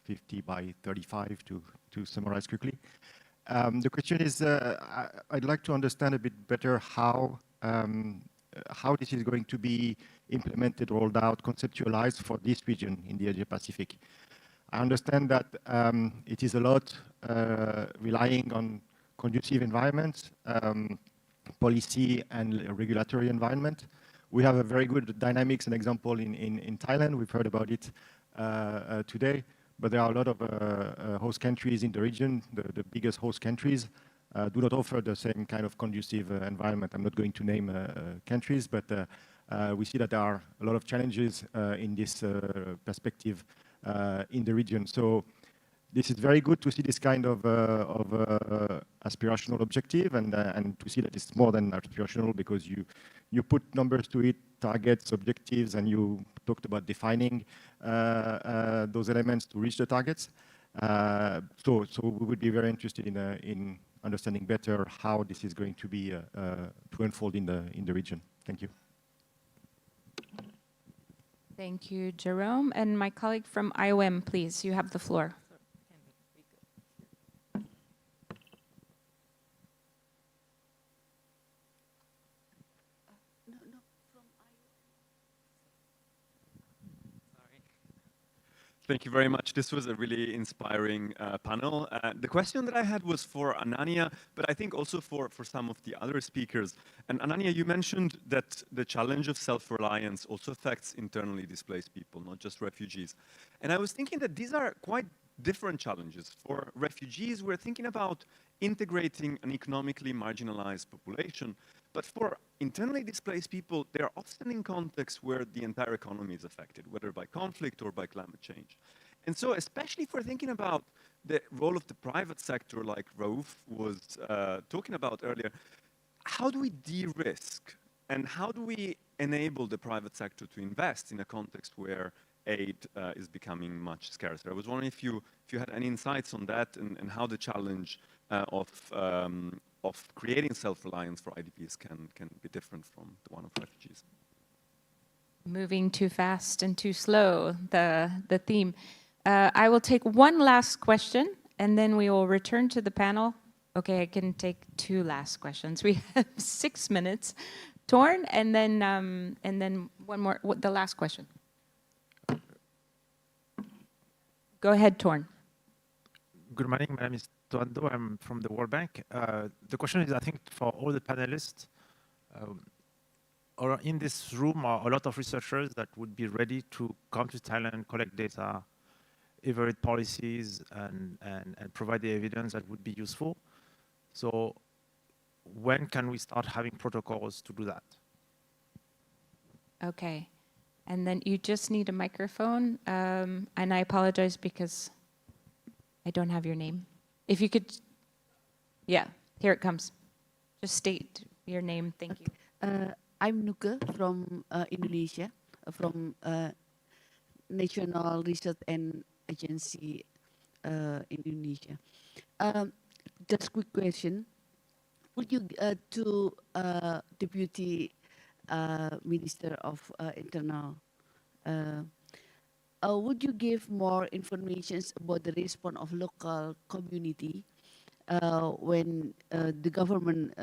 50 by 35, to summarize quickly. The question is, I'd like to understand a bit better how this is going to be implemented, rolled out, conceptualized for this region in the Asia-Pacific. I understand that it is a lot relying on conducive environment, policy and regulatory environment. We have a very good dynamics and example in Thailand. We've heard about it today. But there are a lot of host countries in the region. The biggest host countries do not offer the same kind of conducive environment. I'm not going to name countries, but we see that there are a lot of challenges in this perspective in the region. So this is very good to see this kind of aspirational objective, and to see that it's more than aspirational, because you put numbers to it, targets, objectives, and you talked about defining those elements to reach the targets. So we would be very interested in understanding better how this is going to be to unfold in the region. Thank you. Thank you, Jerome. And my colleague from IOM, please, you have the floor. Thank you very much. This was a really inspiring panel. The question that I had was for Ananya, but I think also for some of the other speakers. And Ananya, you mentioned that the challenge of self-reliance also affects internally displaced people, not just refugees. And I was thinking that these are quite different challenges. For refugees, we're thinking about integrating an economically marginalized population. But for internally displaced people, they're often in contexts where the entire economy is affected, whether by conflict or by climate change. And so, especially if we're thinking about the role of the private sector, like Raouf was talking about earlier, how do we de-risk and how do we enable the private sector to invest in a context where aid is becoming much scarcer? I was wondering if you had any insights on that, and how the challenge of creating self-reliance for IDPs can be different from the one of refugees. Moving too fast and too slow, the theme. I will take one last question, and then we will return to the panel. Okay, I can take two last questions. We have 6 minutes. Torn, and then one more, the last question. Go ahead, Torn. Good morning, my name is Toando, I'm from the World Bank. The question is, I think, for all the panelists, or in this room are a lot of researchers that would be ready to come to Thailand, collect data, evaluate policies, and provide the evidence that would be useful. So when can we start having protocols to do that? Okay. And then you just need a microphone. And I apologize because I don't have your name. If you could, yeah, here it comes. Just state your name, thank you. I'm Nuke from Indonesia, from National Research and Agency Indonesia. Just quick question. Would you, to Deputy Minister of Internal, would you give more information about the response of local community when the government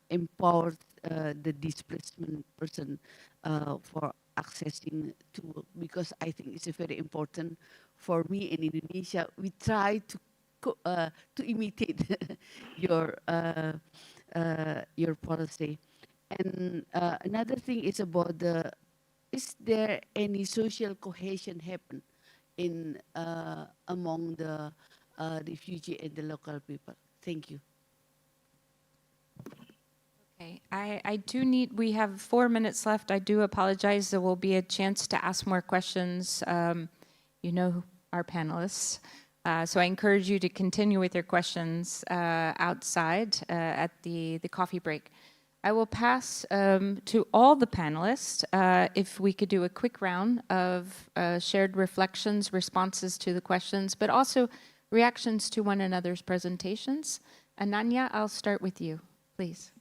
empowered the displacement person for accessing to, because I think it's very important for me in Indonesia. We try to imitate your policy. And another thing is about the, is there any social cohesion happen in among the refugee and the local people? Thank you. Okay, Okay, I do need, we have 4 minutes left. I do apologize. There will be a chance to ask more questions. You know our panelists. So I encourage you to continue with your questions outside at the coffee break. I will pass to all the panelists if we could do a quick round of shared reflections, responses to the questions, but also reactions to one another's presentations. Ananya, I'll start with you, please.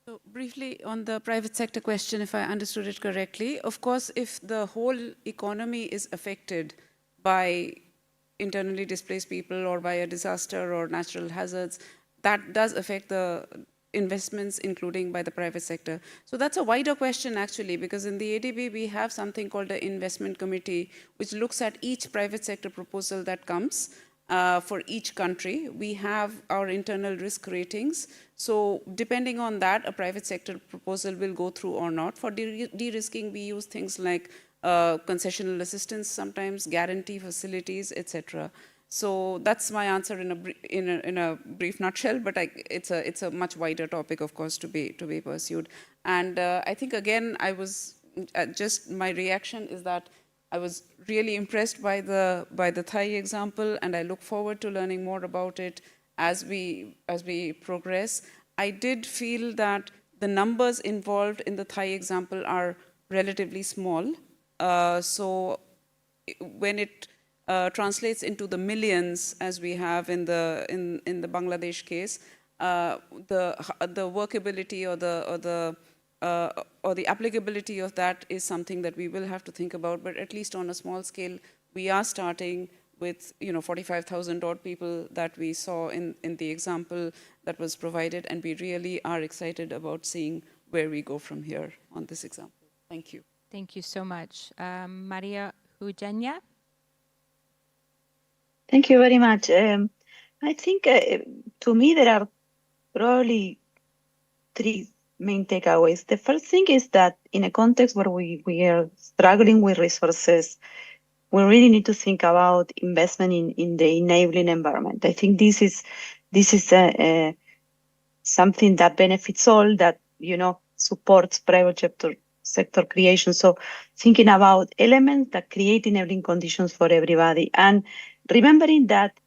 So briefly on the private sector question, if I understood it correctly, of course, if the whole economy is affected by internally displaced people or by a disaster or natural hazards, that does affect the investments, including by the private sector. So that's a wider question, actually, because in the ADB, we have something called the investment committee, which looks at each private sector proposal that comes for each country. We have our internal risk ratings. So depending on that, a private sector proposal will go through or not. For de-risking, we use things like concessional assistance, sometimes guarantee facilities, etc. So that's my answer in a brief nutshell, but it's a much wider topic, of course, to be pursued. And I think, again, I was just my reaction is that I was really impressed by the Thai example, and I look forward to learning more about it as we progress. I did feel that the numbers involved in the Thai example are relatively small. So when it translates into the millions, as we have in the Bangladesh case, the workability or the applicability of that is something that we will have to think about. But at least on a small scale, we are starting with 45,000 odd people that we saw in the example that was provided, and we really are excited about seeing where we go from here on this example. Thank you. Thank you so much. Maria Eugenia? Thank you very much. I think to me there are probably 3 main takeaways. The first thing is that in a context where we are struggling with resources, we really need to think about investment in the enabling environment. I think this is something that benefits all, that supports private sector creation. So thinking about elements that create enabling conditions for everybody, and remembering that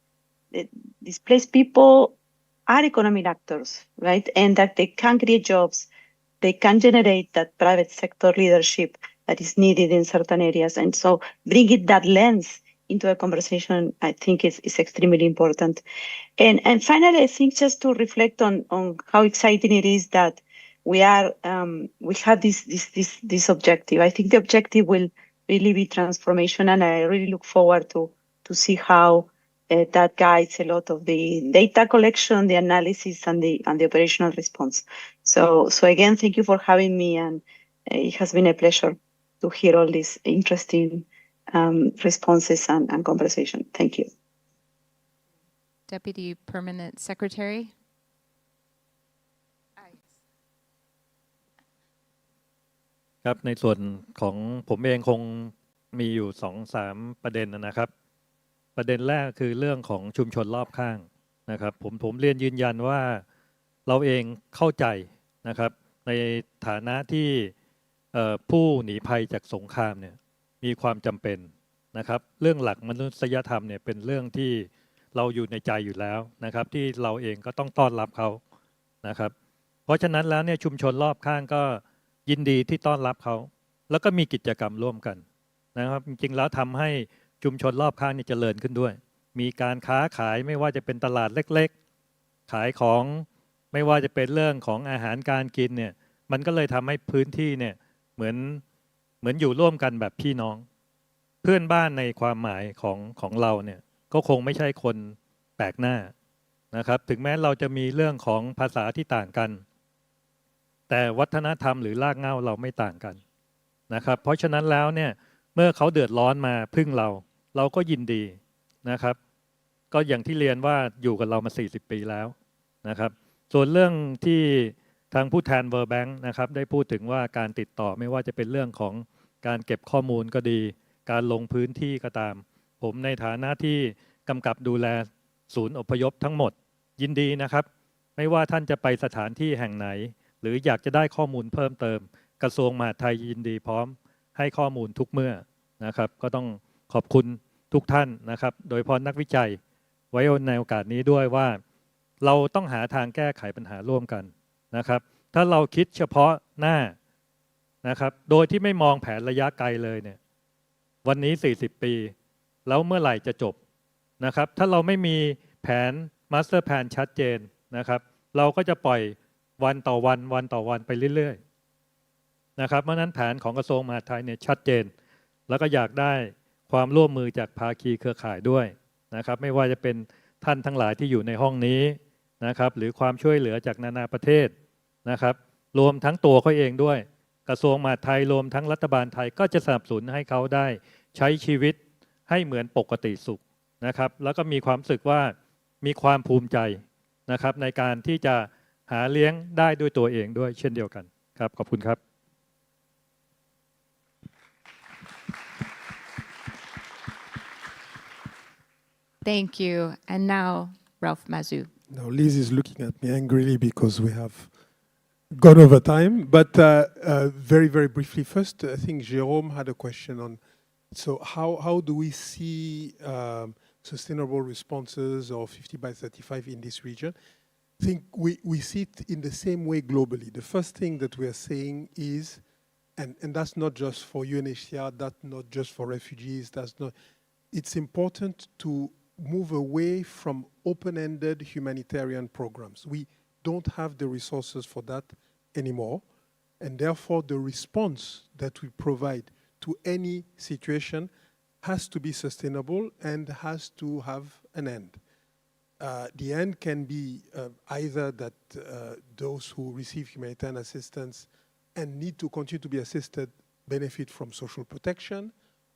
displaced people are economic actors, right? And that they can create jobs, they can generate that private sector leadership that is needed in certain areas. And so bringing that lens into a conversation, I think is extremely important. And finally, I think just to reflect on how exciting it is that we have this objective. I think the objective will really be transformation, and I really look forward to see how that guides a lot of the data collection, the analysis, and the operational response. So again, thank you for having me, and it has been a pleasure to hear all these interesting responses and conversation. Thank you. Deputy Permanent Secretary.ครับในส่วนของผมเองคงมีอยู่ 2-3 ประเด็นนะครับประเด็นแรกคือเรื่องของชุมชนรอบข้างนะครับผมเรียนยืนยันว่าเราเองเข้าใจนะครับในฐานะที่ผู้หนีภัยจากสงครามเนี่ยมีความจำเป็นนะครับเรื่องหลักมนุษยธรรมเนี่ยเป็นเรื่องที่เราอยู่ในใจอยู่แล้วนะครับที่เราเองก็ต้องต้อนรับเขานะครับเพราะฉะนั้นแล้วเนี่ยชุมชนรอบข้างก็ยินดีที่ต้อนรับเขาแล้วก็มีกิจกรรมร่วมกันนะครับจริงๆแล้วทำให้ชุมชนรอบข้างนี่เจริญขึ้นด้วยมีการค้าขายไม่ว่าจะเป็นตลาดเล็กๆขายของไม่ว่าจะเป็นเรื่องของอาหารการกินเนี่ยมันก็เลยทำให้พื้นที่เนี่ยเหมือนอยู่ร่วมกันแบบพี่น้องเพื่อนบ้านในความหมายของเราเนี่ยก็คงไม่ใช่คนแปลกหน้านะครับถึงแม้เราจะมีเรื่องของภาษาที่ต่างกันแต่วัฒนธรรมหรือรากเหง้าเราไม่ต่างกันนะครับเพราะฉะนั้นแล้วเนี่ยเมื่อเขาเดือดร้อนมาพึ่งเราก็ยินดีนะครับก็อย่างที่เรียนว่าอยู่กับเรามา40 ปีแล้วนะครับส่วนเรื่องที่ทางผู้แทน World Bank นะครับได้พูดถึงว่าการติดต่อไม่ว่าจะเป็นเรื่องของการเก็บข้อมูลก็ดีการลงพื้นที่ก็ตามผมในฐานะที่กำกับดูแลศูนย์อพยพทั้งหมดยินดีนะครับ ไม่ว่าท่านจะไปสถานที่แห่งไหนหรืออยากจะได้ข้อมูลเพิ่มเติมกระทรวงมหาดไทยยินดีพร้อมให้ข้อมูลทุกเมื่อนะครับก็ต้องขอบคุณทุกท่านนะครับโดยเฉพาะนักวิจัยไว้ในโอกาสนี้ด้วยว่าเราต้องหาทางแก้ไขปัญหาร่วมกันนะครับถ้าเราคิดเฉพาะหน้านะครับโดยที่ไม่มองแผนระยะไกลเลยเนี่ยวันนี้40 ปีแล้วเมื่อไหร่จะจบนะครับถ้าเราไม่มีแผนมาสเตอร์แพลนชัดเจนนะครับเราก็จะปล่อยวันต่อวันวันต่อวันไปเรื่อยๆนะครับเพราะนั้นแผนของกระทรวงมหาดไทยเนี่ยชัดเจนแล้วก็อยากได้ความร่วมมือจากภาคีเครือข่ายด้วยนะครับไม่ว่าจะเป็นท่านทั้งหลายที่อยู่ในห้องนี้นะครับหรือความช่วยเหลือจากนานาประเทศนะครับรวมทั้งตัวเขาเองด้วยกระทรวงมหาดไทยรวมทั้งรัฐบาลไทยก็จะสนับสนุนให้เขาได้ใช้ชีวิตให้เหมือนปกติสุขนะครับแล้วก็มีความรู้สึกว่ามีความภูมิใจนะครับในการที่จะหาเลี้ยงได้ด้วยตัวเองด้วยเช่นเดียวกันครับขอบคุณครับ Thank you. And now, Raouf Mazou. Now, Liz is looking at me angrily because we have gone over time. But very, very briefly, first, I think Jérôme had a question on, so how do we see sustainable responses or 50 by 35 in this region? I think we see it in the same way globally. The first thing that we are saying is, and that's not just for UNHCR, that's not just for refugees, that's not, it's important to move away from open-ended humanitarian programs. We don't have the resources for that anymore, and therefore the response that we provide to any situation has to be sustainable and has to have an end. The end can be either that those who receive humanitarian assistance and need to continue to be assisted benefit from social protection,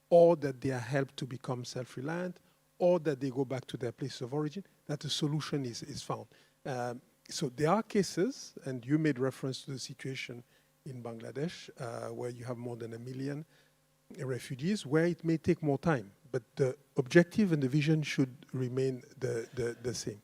or that they are helped to become self-reliant, or that they go back to their place of origin, that a solution is found. So there are cases, and you made reference to the situation in Bangladesh, where you have more than 1 million refugees, where it may take more time, but the objective and the vision should remain the same.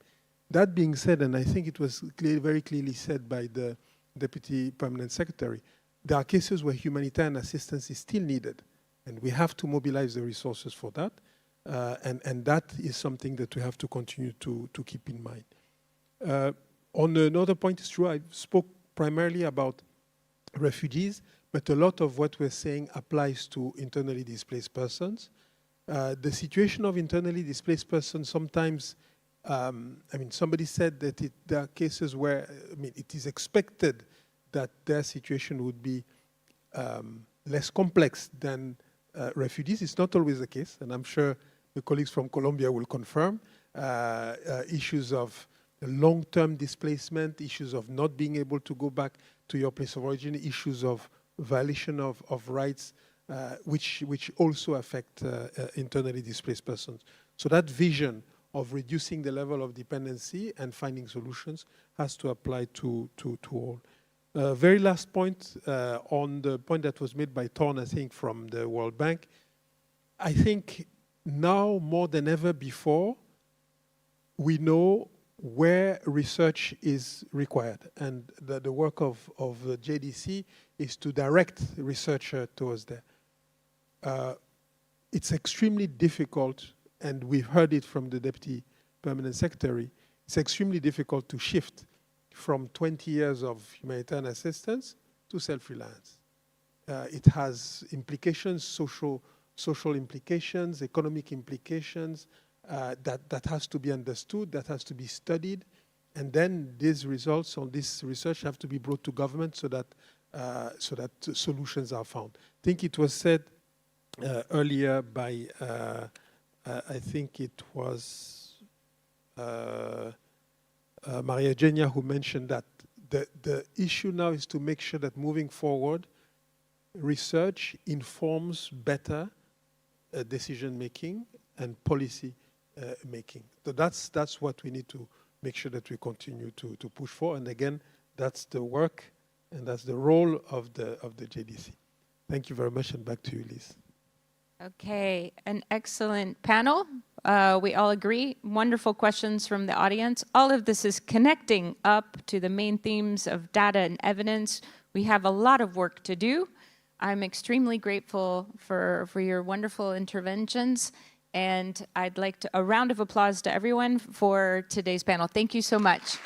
That being said, and I think it was very clearly said by the Deputy Permanent Secretary, there are cases where humanitarian assistance is still needed, and we have to mobilize the resources for that, and that is something that we have to continue to keep in mind. On another point, it's true, I spoke primarily about refugees, but a lot of what we're saying applies to internally displaced persons. The situation of internally displaced persons sometimes, I mean, somebody said that there are cases where, I mean, it is expected that their situation would be less complex than refugees. It's not always the case, and I'm sure the colleagues from Colombia will confirm. Issues of long-term displacement, issues of not being able to go back to your place of origin, issues of violation of rights, which also affect internally displaced persons. So that vision of reducing the level of dependency and finding solutions has to apply to all. Very last point, on the point that was made by Thorn, I think, from the World Bank. I think now more than ever before, we know where research is required. And the work of the JDC is to direct research towards there. It's extremely difficult, and we've heard it from the Deputy Permanent Secretary, it's extremely difficult to shift from 20 years of humanitarian assistance to self-reliance. It has implications, social implications, economic implications, that has to be understood, that has to be studied, and then these results on this research have to be brought to government so that solutions are found. I think it was said earlier by, I think it was Maria Eugenia who mentioned that the issue now is to make sure that moving forward, research informs better decision-making and policy making. So that's what we need to make sure that we continue to push for. And again, that's the work and that's the role of the JDC. Thank you very much, and back to you, Liz. Okay, an excellent panel. We all agree. Wonderful questions from the audience. All of this is connecting up to the main themes of data and evidence. We have a lot of work to do. I'm extremely grateful for your wonderful interventions. And I'd like a round of applause to everyone for today's panel. Thank you so much.